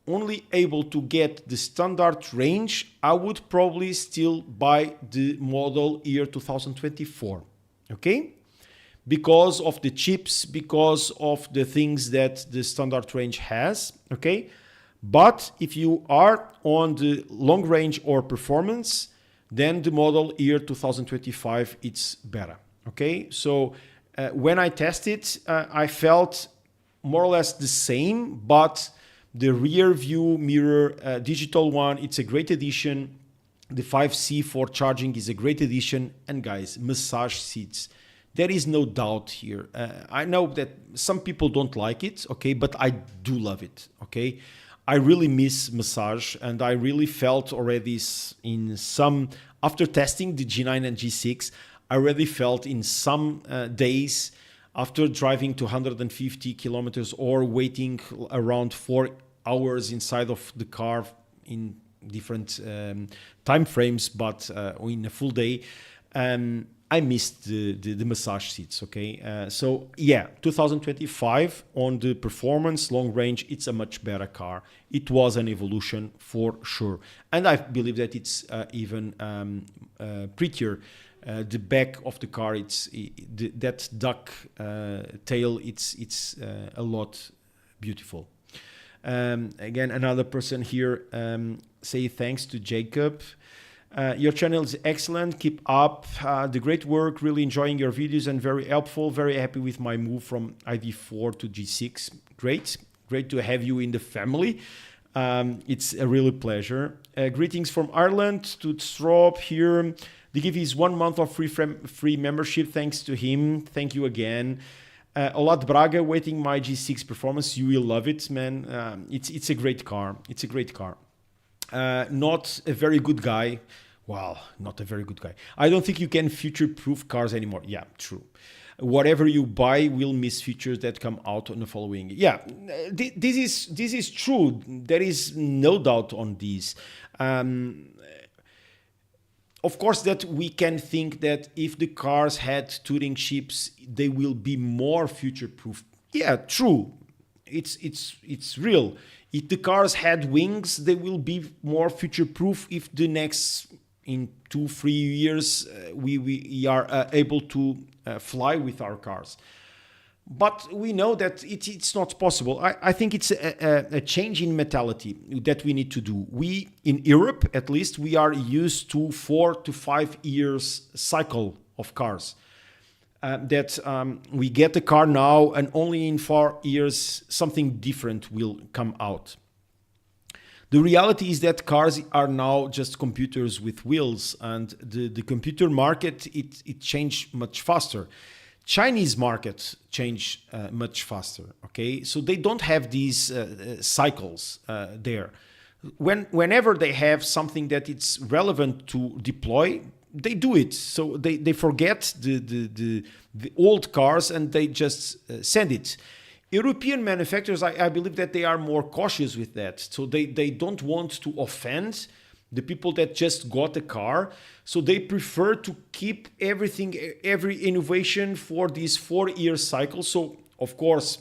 only able to get the standard range, I would probably still buy the model year 2024, okay? Because of the chips, because of the things that the standard range has, okay? But if you are on the long range or performance, then the model year 2025, it's better, okay? So when I tested, I felt more or less the same, but the rear view mirror digital one, it's a great addition. The 5C for charging is a great addition. And guys, massage seats. There is no doubt here. I know that some people don't like it, okay, but I do love it, okay? I really miss massage, and I really felt already in some, after testing the G9 and G6, I really felt in some days after driving to 150 kilometers or waiting around 4 hours inside of the car in different time frames, but in a full day, I missed the massage seats, okay? So yeah, 2025 on the performance long range, it's a much better car. It was an evolution for sure. And I believe that it's even prettier. The back of the car, that duck tail, it's a lot beautiful. Again, another person here say thanks to Jacob. Your channel is excellent. Keep up the great work. Really enjoying your videos and very helpful. Very happy with my move from ID4 to G6. Great to have you in the family. It's a real pleasure. Greetings from Ireland to Strop here. They give his 1 month of free membership. Thanks to him. Thank you again. Olad Braga, waiting my G6 performance. You will love it, man. It's a great car. It's a great car. Not a very good guy. Wow, not a very good guy. I don't think you can future-proof cars anymore. Yeah, true. whatever you buy will miss features that come out on the following. Yeah, this is true. There is no doubt on this. Of course, that we can think that if the cars had Turing chips, they will be more future-proof. Yeah, true. It's real. If the cars had wings, they will be more future-proof. If the next in 2-3 years we are able to fly with our cars. But we know that it's not possible. I think it's a change in mentality that we need to do. We, in Europe at least, we are used to 4 to 5 years cycle of cars. We get the car now and only in 4 years something different will come out. The reality is that cars are now just computers with wheels, and the computer market, it changed much faster. Chinese market change much faster, okay? So they don't have these cycles there. Whenever they have something that it's relevant to deploy, they do it. So they forget the old cars and they just send it. European manufacturers, I believe that they are more cautious with that. So they don't want to offend the people that just got a car. So they prefer to keep everything, every innovation for this 4-year cycle. So of course,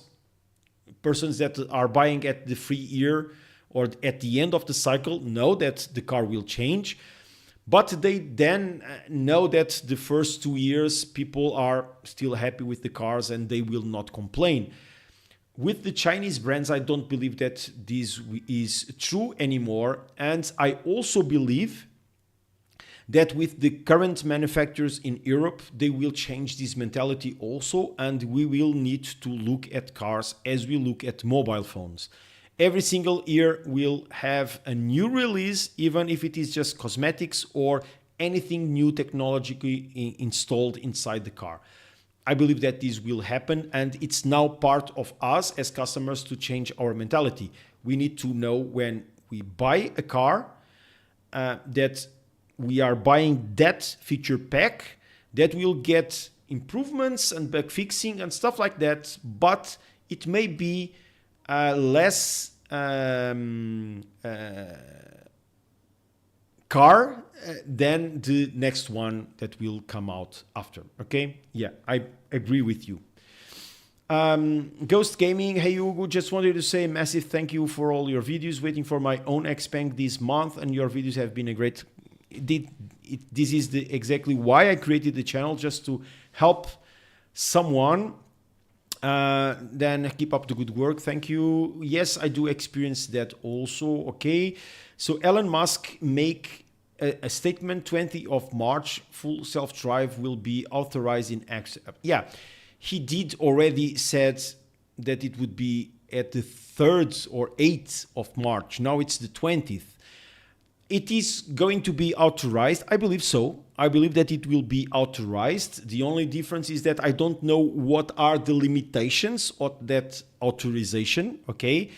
persons that are buying at the 3-year or at the end of the cycle know that the car will change. But they then know that the first 2 years, people are still happy with the cars and they will not complain. With the Chinese brands, I don't believe that this is true anymore. And I also believe that with the current manufacturers in Europe, they will change this mentality also. And we will need to look at cars as we look at mobile phones. Every single year will have a new release, even if it is just cosmetics or anything new technologically installed inside the car. I believe that this will happen, and it's now part of us as customers to change our mentality. We need to know when we buy a car that we are buying that feature pack that will get improvements and bug fixing and stuff like that, but it may be less car than the next one that will come out after. Okay, yeah, I agree with you. Ghost Gaming, hey Hugo, just wanted to say a massive thank you for all your videos. Waiting for my own XPeng this month, and your videos have been a great. This is exactly why I created the channel, just to help someone. Then keep up the good work. Thank you. Yes, I do experience that also. Okay. So Elon Musk make a statement 20th of March, full self-drive will be authorized in X. Yeah, he did already said that it would be at the 3rd or 8th of March. Now it's the 20th. It is going to be authorized. I believe so. I believe that it will be authorized. The only difference is that I don't know what are the limitations of that authorization. Okay.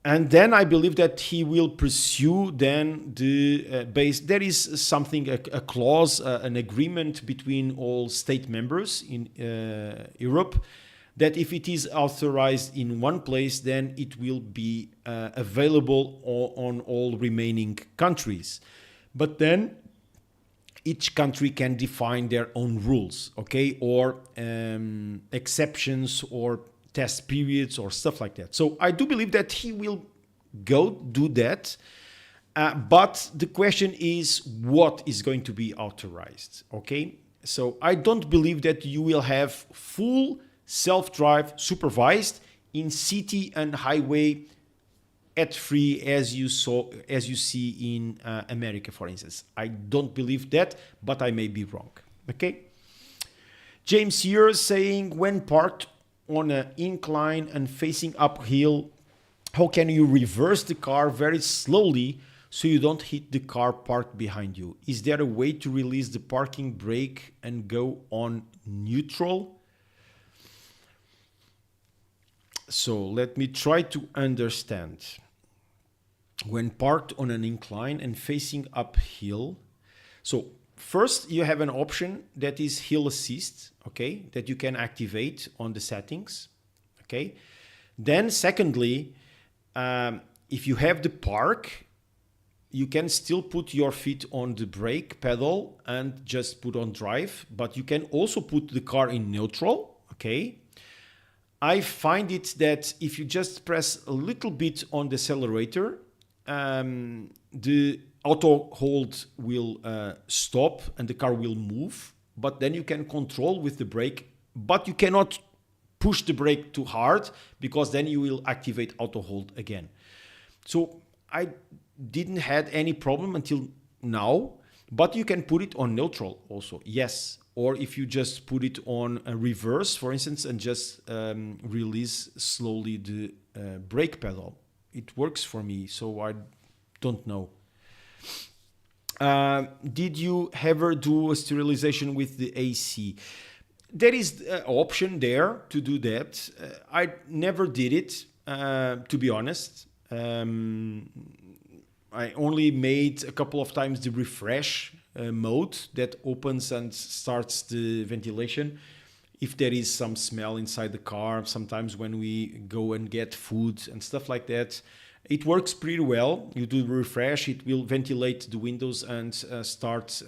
And then I believe that he will pursue then the base. There is something, a clause, an agreement between all state members in Europe, that if it is authorized in one place, then it will be available on all remaining countries. But then each country can define their own rules, okay, or exceptions or test periods or stuff like that. So I do believe that he will go do that. But the question is, what is going to be authorized, okay? So I don't believe that you will have full self-drive supervised in city and highway at free as you see in America, for instance. I don't believe that, but I may be wrong. Okay. James here saying, when parked on an incline and facing uphill, how can you reverse the car very slowly so you don't hit the car parked behind you? Is there a way to release the parking brake and go on neutral? So let me try to understand. When parked on an incline and facing uphill, so first, you have an option that is hill assist, okay, that you can activate on the settings, okay. Then secondly, if you have the park, you can still put your feet on the brake pedal and just put on drive, but you can also put the car in neutral, okay. I find it that if you just press a little bit on the accelerator, the auto hold will stop and the car will move, but then you can control with the brake, but you cannot push the brake too hard because then you will activate auto hold again. So I didn't had any problem until now, but you can put it on neutral also, yes. Or if you just put it on a reverse, for instance, and just release slowly the brake pedal. It works for me, so I don't know. Did you ever do a sterilization with the AC? There is an option there to do that. I never did it, to be honest. I only made a couple of times the refresh mode that opens and starts the ventilation. If there is some smell inside the car, sometimes when we go and get food and stuff like that, it works pretty well. You do the refresh, it will ventilate the windows and start.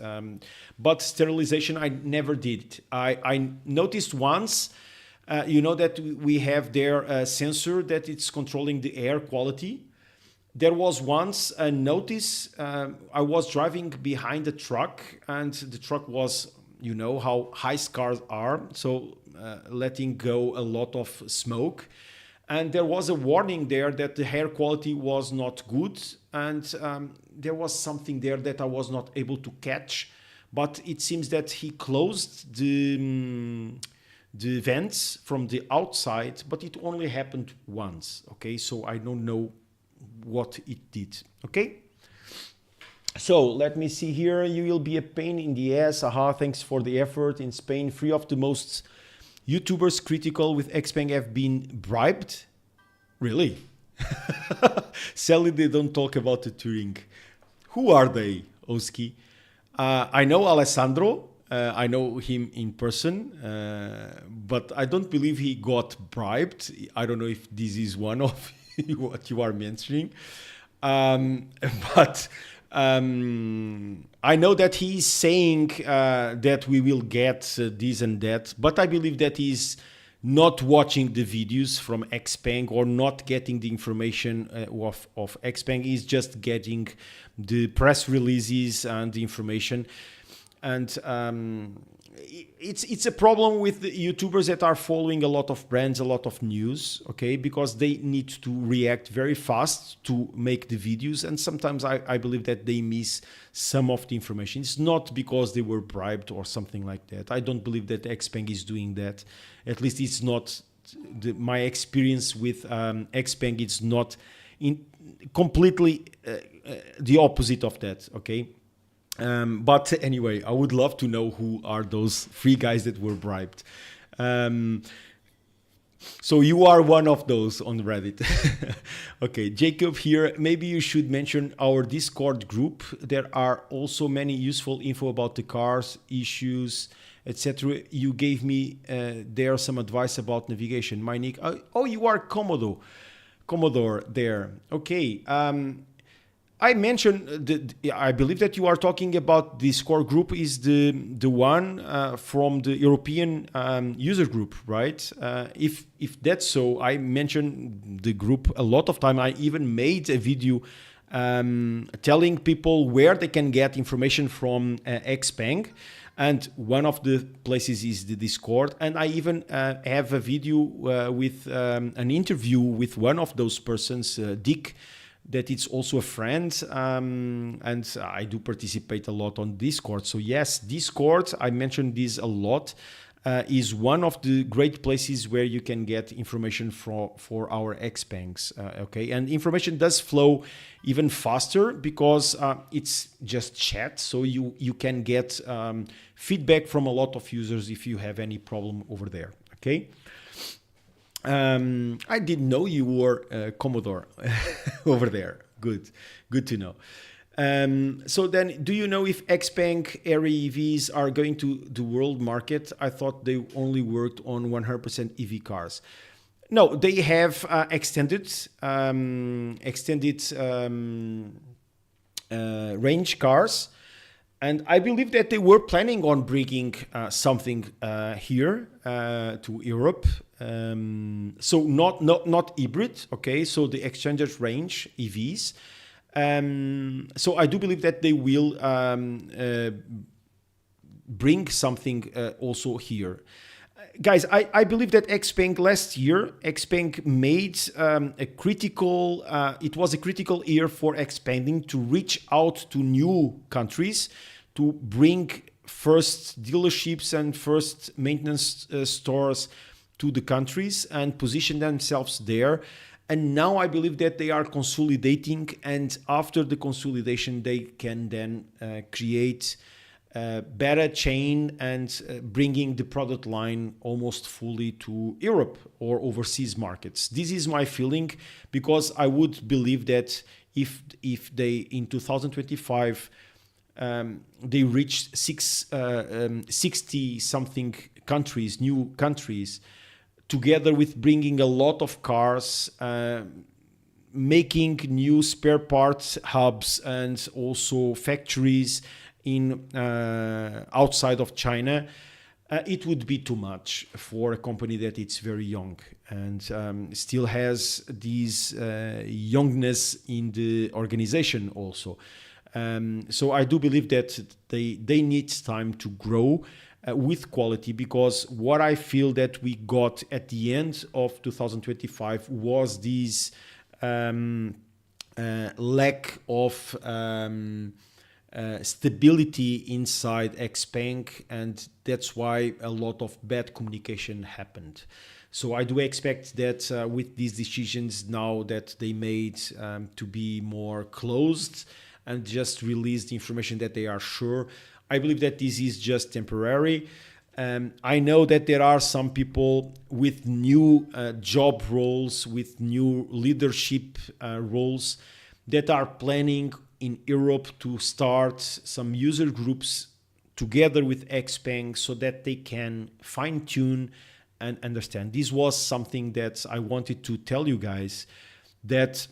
But sterilization, I never did. I noticed once, you know that we have there a sensor that it's controlling the air quality. There was once a notice, I was driving behind a truck and the truck was, you know how high cars are, so letting go a lot of smoke. And there was a warning there that the air quality was not good. And there was something there that I was not able to catch. But it seems that he closed the vents from the outside, but it only happened once. Okay, so I don't know what it did. Okay. So let me see here. You will be a pain in the ass. Aha, thanks for the effort. In Spain, three of the most YouTubers critical with XPeng have been bribed. Really? Sadly, they don't talk about the Turing. Who are they, Oski? I know Alessandro. I know him in person, but I don't believe he got bribed. I don't know if this is one of what you are mentioning. But I know that he's saying that we will get this and that, but I believe that he's not watching the videos from XPeng or not getting the information of XPeng. He's just getting the press releases and the information. And it's a problem with the YouTubers that are following a lot of brands, a lot of news, okay? Because they need to react very fast to make the videos. And sometimes I believe that they miss some of the information. It's not because they were bribed or something like that. I don't believe that XPeng is doing that. At least it's not my experience with XPeng. It's not completely the opposite of that, okay? But anyway, I would love to know who are those three guys that were bribed. So you are one of those on Reddit. Okay, Jacob here. Maybe you should mention our Discord group. There are also many useful info about the cars, issues, etc. You gave me there some advice about navigation. My nick. Oh, you are Commodore there. Okay. I mentioned, I believe that you are talking about the Discord group is the one from the European user group, right? If that's so, I mentioned the group a lot of time. I even made a video telling people where they can get information from XPeng. And one of the places is the Discord. And I even have a video with an interview with one of those persons, Dick, that it's also a friend, and I do participate a lot on Discord. So yes, Discord, I mentioned this a lot, is one of the great places where you can get information for our XPengs, okay? And information does flow even faster because it's just chat, so you can get feedback from a lot of users if you have any problem over there, okay? I didn't know you were Commodore over there. Good to know. So then, do you know if XPeng area EVs are going to the world market? I thought they only worked on 100% EV cars. No, they have extended range cars, and I believe that they were planning on bringing something here to Europe. So not hybrid, okay? So the extended range EVs. So I do believe that they will bring something also here. Guys, I believe that XPeng last year, XPeng made a critical, it was a critical year for expanding to reach out to new countries, to bring first dealerships and first maintenance stores to the countries and position themselves there. And now I believe that they are consolidating, and after the consolidation, they can then create a better chain and bringing the product line almost fully to Europe or overseas markets. This is my feeling, because I would believe that if they in 2025 they reached 60 something countries, new countries, together with bringing a lot of cars, making new spare parts hubs and also factories in outside of China, it would be too much for a company that it's very young and still has this youngness in the organization also. So I do believe that they need time to grow with quality, because what I feel that we got at the end of 2025 was this lack of stability inside XPeng, and that's why a lot of bad communication happened. So I do expect that with these decisions now that they made to be more closed and just release the information that they are sure, I believe that this is just temporary. I know that there are some people with new job roles, with new leadership roles, that are planning in Europe to start some user groups together with XPeng so that they can fine-tune and understand. This was something that I wanted to tell you guys, that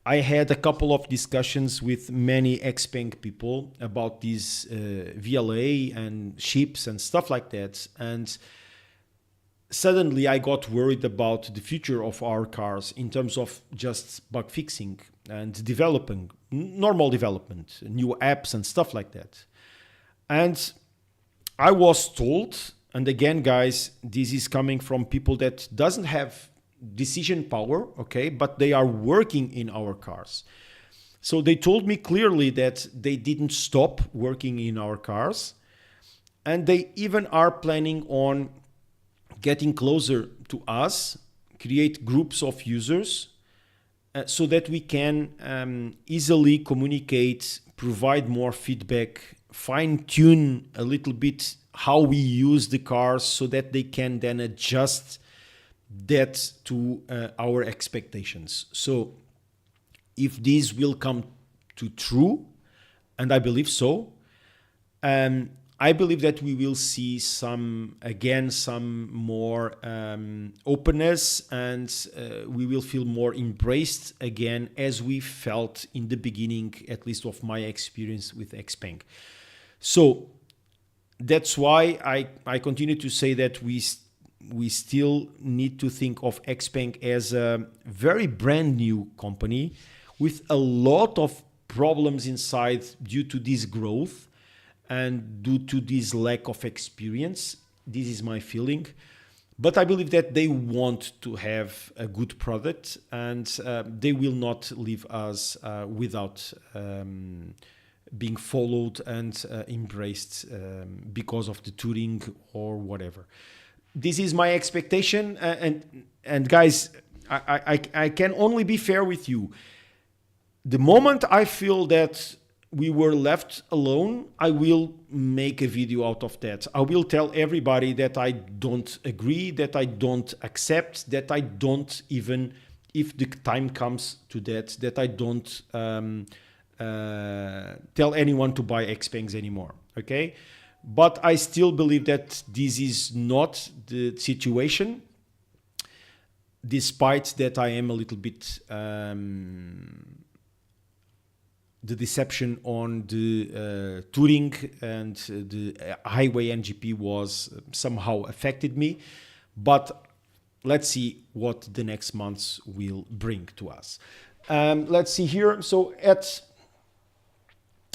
I had a couple of discussions with many XPeng people about these VLA and chips and stuff like that. And suddenly I got worried about the future of our cars in terms of just bug fixing and developing, normal development, new apps and stuff like that. And I was told, and again, guys, this is coming from people that doesn't have decision power, okay, but they are working in our cars. So they told me clearly that they didn't stop working in our cars, and they even are planning on getting closer to us, create groups of users, so that we can easily communicate, provide more feedback, fine-tune a little bit how we use the cars, so that they can then adjust that to our expectations. So if this will come to true, and I believe so, I believe that we will see some more openness, and we will feel more embraced again, as we felt in the beginning, at least of my experience with XPeng. So that's why I continue to say that we still need to think of XPeng as a very brand new company with a lot of problems inside due to this growth and due to this lack of experience. This is my feeling. But I believe that they want to have a good product, and they will not leave us without being followed and embraced because of the touring or whatever. This is my expectation, and guys, I can only be fair with you. The moment I feel that we were left alone, I will make a video out of that. I will tell everybody that I don't agree, that I don't accept, that I don't even, if the time comes to that, that I don't tell anyone to buy XPengs anymore. Okay, but I still believe that this is not the situation, despite that I am a little bit the deception on the touring and the highway NGP was somehow affected me. But let's see what the next months will bring to us. Let's see here. So at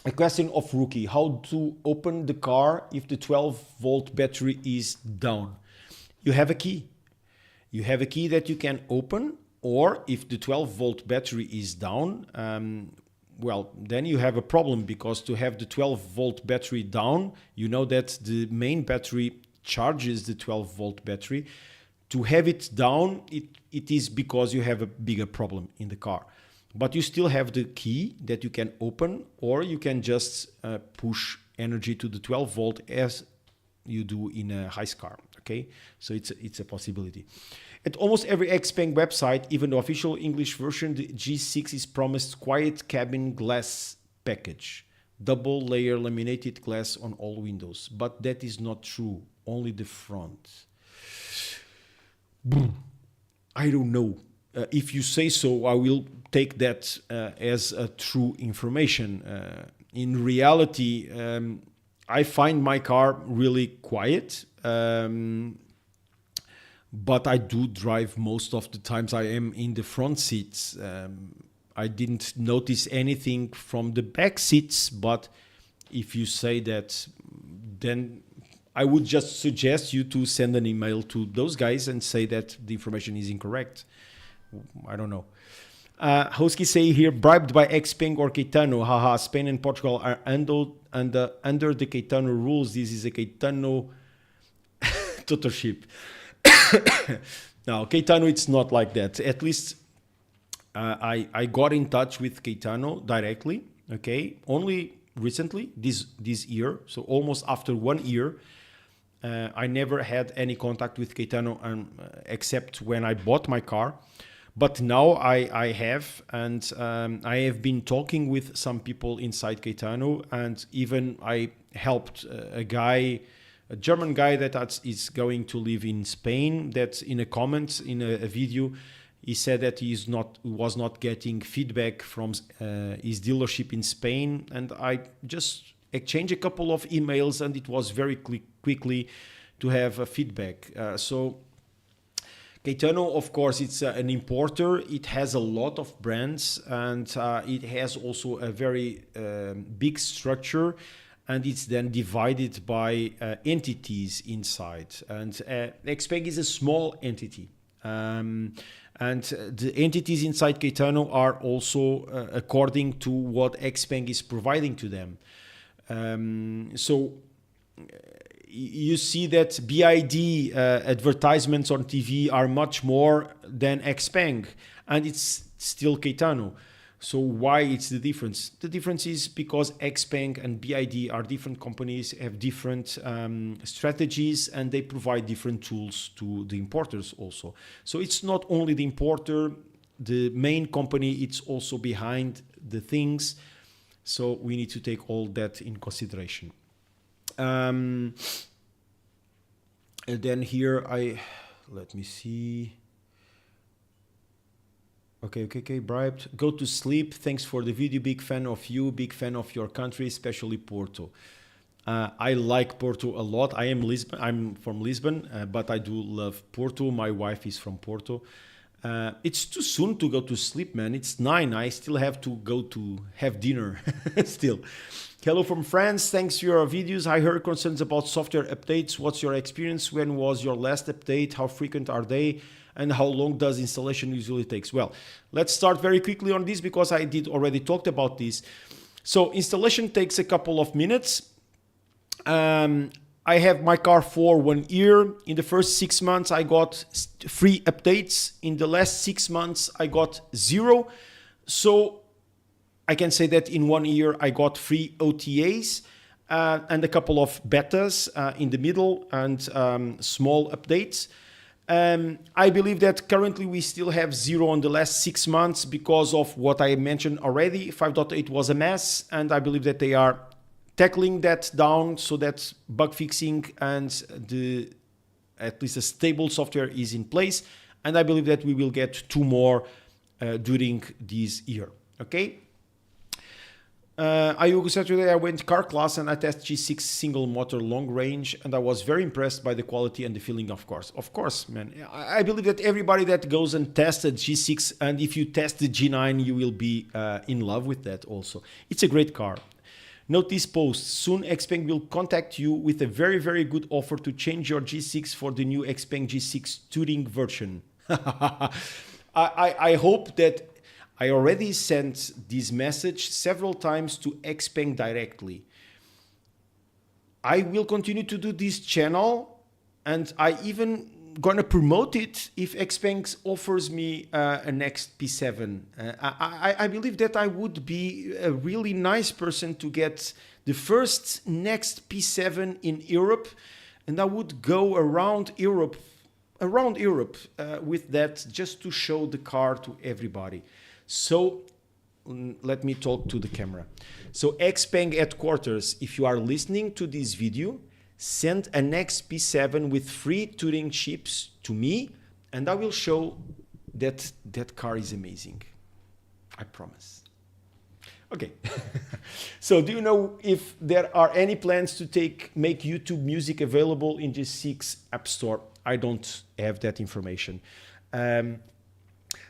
a question of Rookie, how to open the car if the 12-volt battery is down. You have a key. You have a key that you can open, or if the 12-volt battery is down, well, then you have a problem, because to have the 12-volt battery down, you know that the main battery charges the 12-volt battery. To have it down, it is because you have a bigger problem in the car. But you still have the key that you can open, or you can just push energy to the 12-volt as you do in a Hiace car. Okay, so it's a possibility. At almost every XPeng website, even the official English version, the G6 is promised quiet cabin glass package, double layer laminated glass on all windows, but that is not true, only the front. I don't know. If you say so, I will take that as a true information. In reality, I find my car really quiet, but I do drive most of the times I am in the front seats. I didn't notice anything from the back seats, but if you say that, then I would just suggest you to send an email to those guys and say that the information is incorrect. I don't know. Hosky say here, bribed by XPeng or Caetano. Haha, Spain and Portugal are under the Caetano rules. This is a Caetano tutorship. Now, Caetano, it's not like that. At least I got in touch with Caetano directly, okay? Only recently, this year, so almost after 1 year. I never had any contact with Caetano except when I bought my car. But now I have, and I have been talking with some people inside Caetano, and even I helped a German guy that is going to live in Spain, that in a comment in a video, he said that he was not getting feedback from his dealership in Spain, and I just exchanged a couple of emails, and it was very quickly to have a feedback. So Caetano, of course, it's an importer. It has a lot of brands, and it has also a very big structure, and it's then divided by entities inside. And XPeng is a small entity. And the entities inside Caetano are also according to what XPeng is providing to them. So you see that BID advertisements on TV are much more than XPeng, and it's still Caetano. So why it's the difference? The difference is because XPeng and BID are different companies, have different strategies, and they provide different tools to the importers also. So it's not only the importer, the main company, it's also behind the things. So we need to take all that in consideration. And then here let me see. Okay, bribed. Go to sleep. Thanks for the video. Big fan of you. Big fan of your country, especially Porto. I like Porto a lot. I'm from Lisbon, but I do love Porto. My wife is from Porto. It's too soon to go to sleep, man. It's 9. I still have to go to have dinner still. Hello from France. Thanks for your videos. I heard concerns about software updates. What's your experience? When was your last update? How frequent are they? And how long does installation usually takes? Well, let's start very quickly on this because I did already talked about this. So installation takes a couple of minutes. I have my car for 1 year. In the first 6 months, I got 3 updates. In the last 6 months, I got 0. So I can say that in 1 year, I got 3 OTAs and a couple of betas in the middle and small updates. I believe that currently we still have zero on the last 6 months because of what I mentioned already. 5.8 was a mess, and I believe that they are tackling that down so that bug fixing and at least a stable software is in place. And I believe that we will get 2 more during this year. Okay. Hugo said today I went car class and I tested G6 single motor long range, and I was very impressed by the quality and the feeling, of course. Of course, man. I believe that everybody that goes and tested G6, and if you test the G9, you will be in love with that also. It's a great car. Note this post. Soon XPeng will contact you with a very, very good offer to change your G6 for the new XPeng G6 Touring version. I hope that I already sent this message several times to XPeng directly. I will continue to do this channel, and I even gonna promote it if XPeng offers me a next P7. I believe that I would be a really nice person to get the first next P7 in Europe, and I would go around Europe with that just to show the car to everybody. So let me talk to the camera. So XPeng headquarters, if you are listening to this video, send an XP7 with free Touring chips to me, and I will show that that car is amazing. I promise. Okay. So do you know if there are any plans to make YouTube music available in G6 App Store? I don't have that information.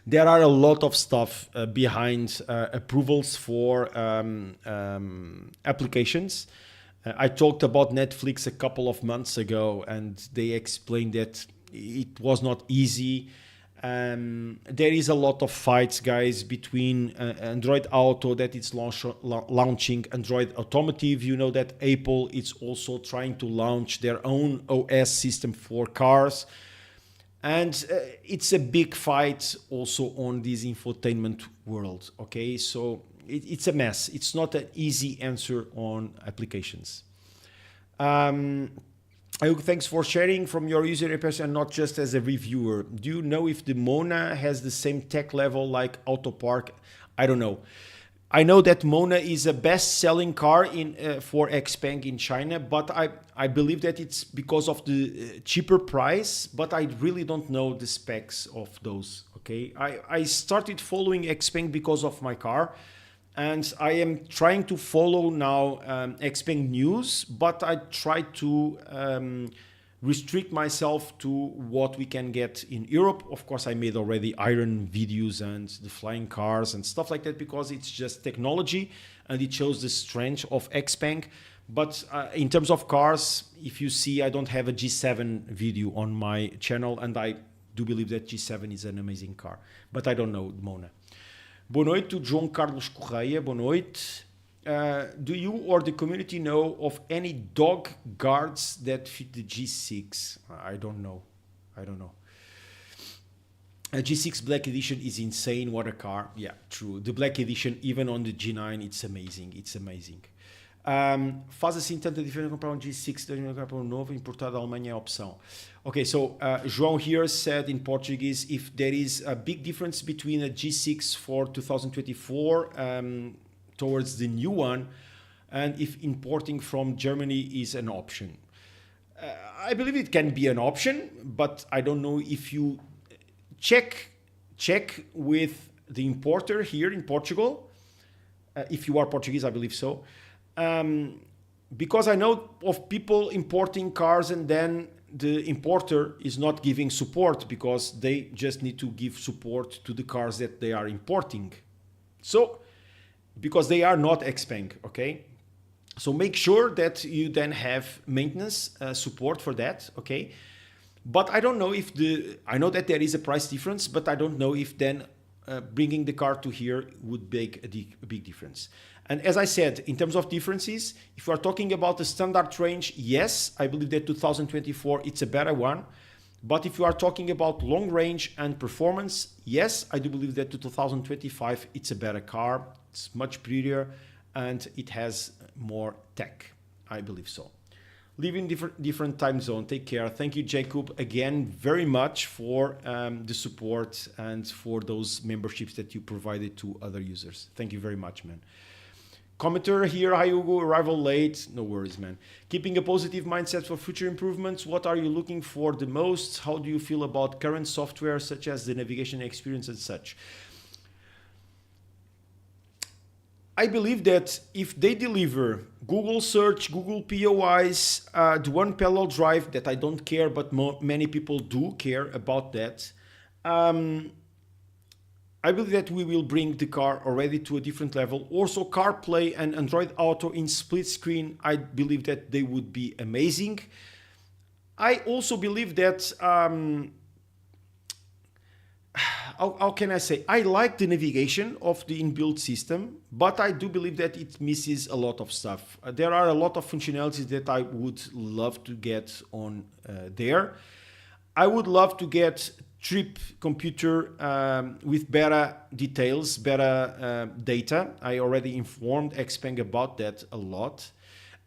There are a lot of stuff behind approvals for applications. I talked about Netflix a couple of months ago, and they explained that it was not easy. There is a lot of fights, guys, between Android Auto that it's launching Android Automotive. You know that Apple is also trying to launch their own OS system for cars. And it's a big fight also on this infotainment world, okay? So it's a mess. It's not an easy answer on applications. Thanks for sharing from your user experience and not just as a reviewer. Do you know if the Mona has the same tech level like Autopark? I don't know. I know that Mona is a best-selling car for XPeng in China, but I believe that it's because of the cheaper price, but I really don't know the specs of those, okay? I started following XPeng because of my car, and I am trying to follow now XPeng news, but I try to restrict myself to what we can get in Europe. Of course, I made already iron videos and the flying cars and stuff like that because it's just technology and it shows the strength of XPeng. But in terms of cars, if you see, I don't have a G7 video on my channel, and I do believe that G7 is an amazing car, but I don't know Mona. Boa noite, João Carlos Correia. Boa noite. Do you or the community know of any dog guards that fit the G6? I don't know. A G6 Black Edition is insane. What a car. Yeah, true. The Black Edition, even on the G9, it's amazing. It's amazing. Faz assim tanta diferença comprar um G6 do que comprar um novo importado da Alemanha é a opção. Okay, so João here said in Portuguese if there is a big difference between a G6 for 2024 towards the new one, and if importing from Germany is an option. I believe it can be an option, but I don't know if you check with the importer here in Portugal. If you are Portuguese, I believe so. Because I know of people importing cars and then the importer is not giving support because they just need to give support to the cars that they are importing. So, because they are not XPeng, okay? So make sure that you then have maintenance support for that, okay? But I don't know if I know that there is a price difference, but I don't know if then bringing the car to here would make a big difference. And as I said, in terms of differences, if we are talking about the standard range, yes, I believe that 2024, it's a better one. But if you are talking about long range and performance, yes, I do believe that 2025, it's a better car. It's much prettier and it has more tech. I believe so. Live in different time zone. Take care. Thank you, Jacob, again very much for the support and for those memberships that you provided to other users. Thank you very much, man. Commenter here, hi Hugo, arrival late. No worries, man. Keeping a positive mindset for future improvements. What are you looking for the most? How do you feel about current software such as the navigation experience and such? I believe that if they deliver Google search, Google POIs, the one parallel drive that I don't care, but many people do care about that. I believe that we will bring the car already to a different level. Also, CarPlay and Android Auto in split screen, I believe that they would be amazing. I also believe that how can I say? I like the navigation of the inbuilt system, but I do believe that it misses a lot of stuff. There are a lot of functionalities that I would love to get on there. I would love to get trip computer with better details, better data. I already informed XPeng about that a lot.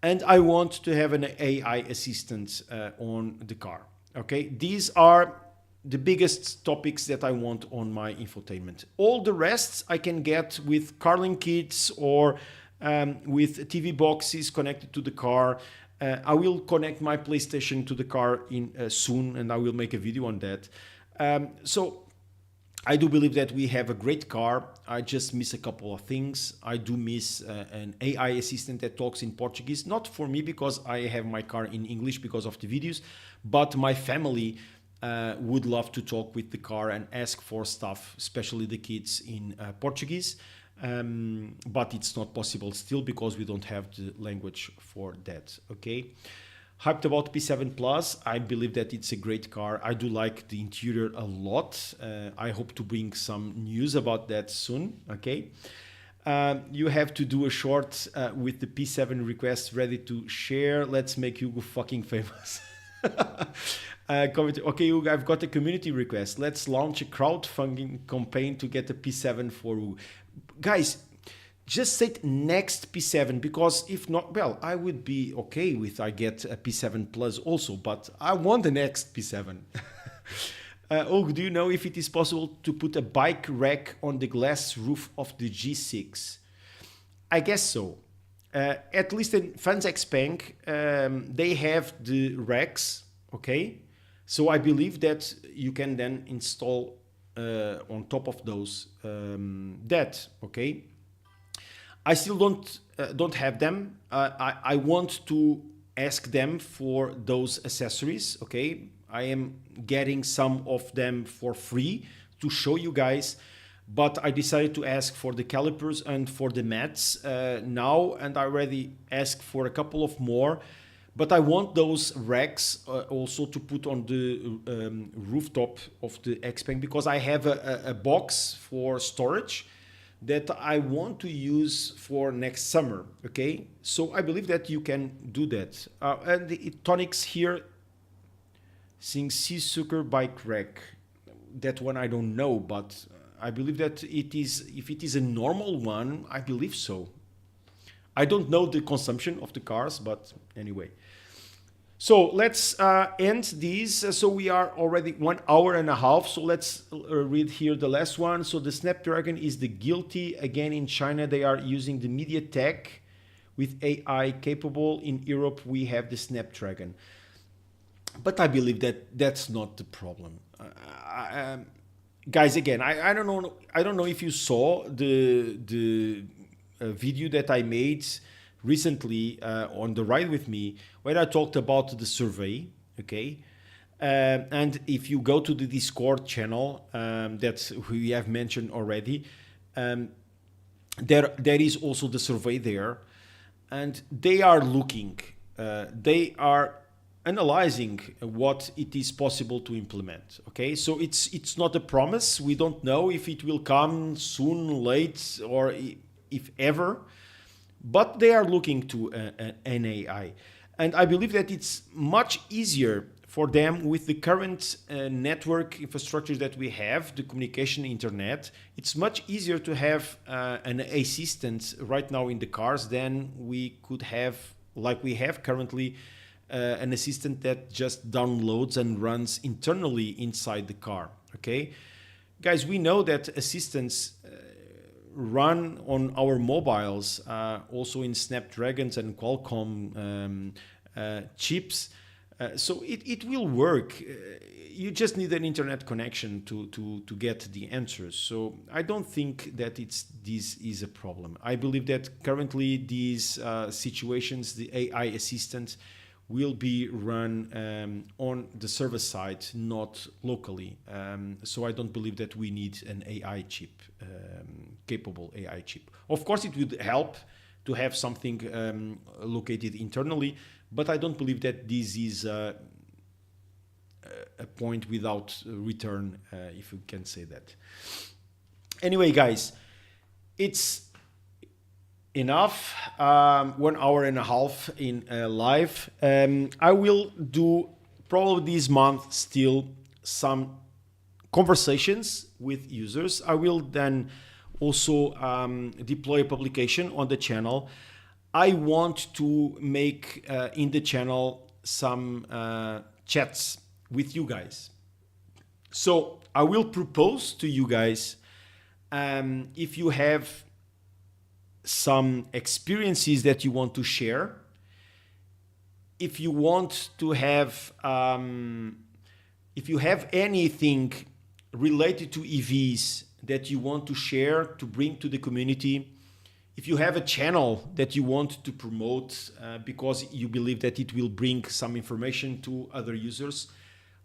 And I want to have an AI assistant on the car. Okay, these are the biggest topics that I want on my infotainment. All the rest I can get with CarLink kits or with TV boxes connected to the car. I will connect my PlayStation to the car in soon, and I will make a video on that. So I do believe that we have a great car. I just miss a couple of things. I do miss an AI assistant that talks in Portuguese, not for me because I have my car in English because of the videos, but my family would love to talk with the car and ask for stuff, especially the kids in Portuguese. But it's not possible still because we don't have the language for that. Okay. Hyped about P7 Plus. I believe that it's a great car. I do like the interior a lot. I hope to bring some news about that soon. Okay. You have to do a short with the P7 request ready to share. Let's make Hugo fucking famous. Okay, Hugo, I've got a community request. Let's launch a crowdfunding campaign to get a P7 for Hugo. Guys, just say next P7 because if not, well, I would be okay with I get a P7 Plus also, but I want the next P7. Oh, do you know if it is possible to put a bike rack on the glass roof of the G6? I guess so. At least in Fans XPeng, they have the racks, okay? So I believe that you can then install on top of those that, okay? I still don't have them. I want to ask them for those accessories, okay? I am getting some of them for free to show you guys, but I decided to ask for the calipers and for the mats now, and I already asked for a couple of more. But I want those racks also to put on the rooftop of the XPeng because I have a box for storage that I want to use for next summer, okay? So I believe that you can do that. And the Tonics here, Sing Sea Sucker Bike Rack. That one I don't know, but I believe that it is, if it is a normal one, I believe so. I don't know the consumption of the cars, but anyway. So let's end these. So we are already 1 hour and a half. So let's read here the last one. So the Snapdragon is the guilty. Again, in China, they are using the MediaTek with AI capable. In Europe, we have the Snapdragon. But I believe that that's not the problem. Guys, again, I don't know. I don't know if you saw the video that I made recently on the Ride With Me, where I talked about the survey, okay? And if you go to the Discord channel that we have mentioned already, there is also the survey there, and they are looking, they are analyzing what it is possible to implement, okay? So it's not a promise. We don't know if it will come soon, late, or if ever, but they are looking to an AI. And I believe that it's much easier for them with the current network infrastructure that we have, the communication internet. It's much easier to have an assistant right now in the cars than we could have, like we have currently, an assistant that just downloads and runs internally inside the car. Okay, guys, we know that assistants run on our mobiles, also in Snapdragons and Qualcomm chips. So it will work. You just need an internet connection to get the answers. So I don't think that this is a problem. I believe that currently these situations, the AI assistant, will be run on the server side, not locally. So I don't believe that we need an AI chip, capable AI chip. Of course, it would help to have something located internally, but I don't believe that this is a point without return, if you can say that. Anyway, guys, it's enough. 1 hour and a half in live. I will do probably this month still some conversations with users. I will then also deploy a publication on the channel. I want to make in the channel some chats with you guys. So I will propose to you guys, if you have some experiences that you want to share, if you want to have, if you have anything related to EVs that you want to share, to bring to the community, if you have a channel that you want to promote because you believe that it will bring some information to other users,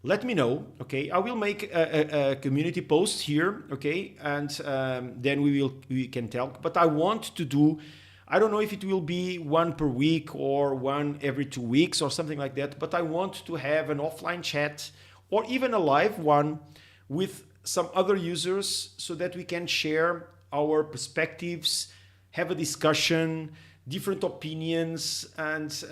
let me know. Okay, I will make a community post here. Okay, and then we can talk. But I want to do, I don't know if it will be one per week or one every 2 weeks or something like that, but I want to have an offline chat or even a live one with some other users so that we can share our perspectives, have a discussion, different opinions, and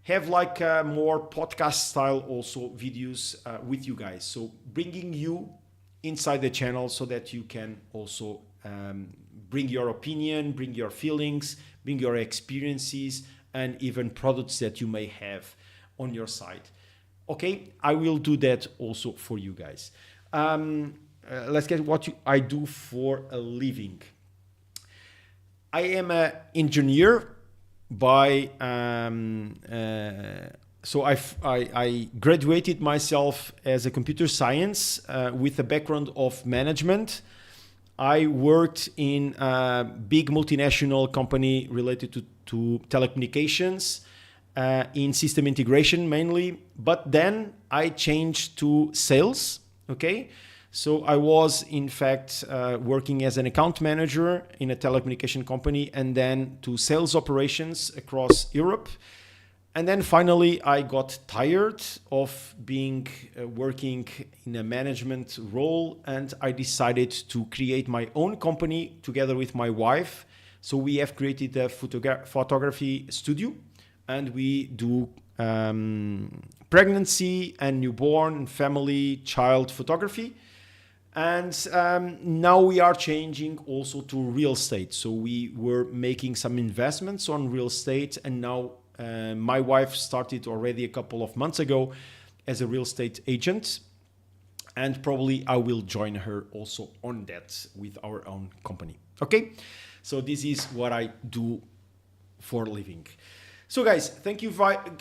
have like more podcast style also videos with you guys. So bringing you inside the channel so that you can also bring your opinion, bring your feelings, bring your experiences, and even products that you may have on your side. Okay, I will do that also for you guys. Let's get what I do for a living. I am an engineer by so I graduated myself as a computer science with a background of management. I worked in a big multinational company related to telecommunications, in system integration mainly, but then I changed to sales. Okay, so I was in fact working as an account manager in a telecommunication company, and then to sales operations across Europe. And then finally I got tired of being working in a management role, and I decided to create my own company together with my wife. So we have created a photography studio, and we do pregnancy and newborn, family, child photography. And now we are changing also to real estate. So we were making some investments on real estate, and now my wife started already a couple of months ago as a real estate agent, and probably I will join her also on that with our own company. Okay, so this is what I do for a living. So guys, thank you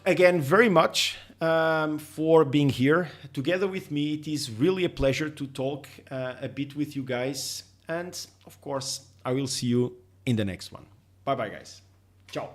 again very much for being here together with me. It is really a pleasure to talk a bit with you guys, and of course I will see you in the next one. Bye bye guys. Ciao.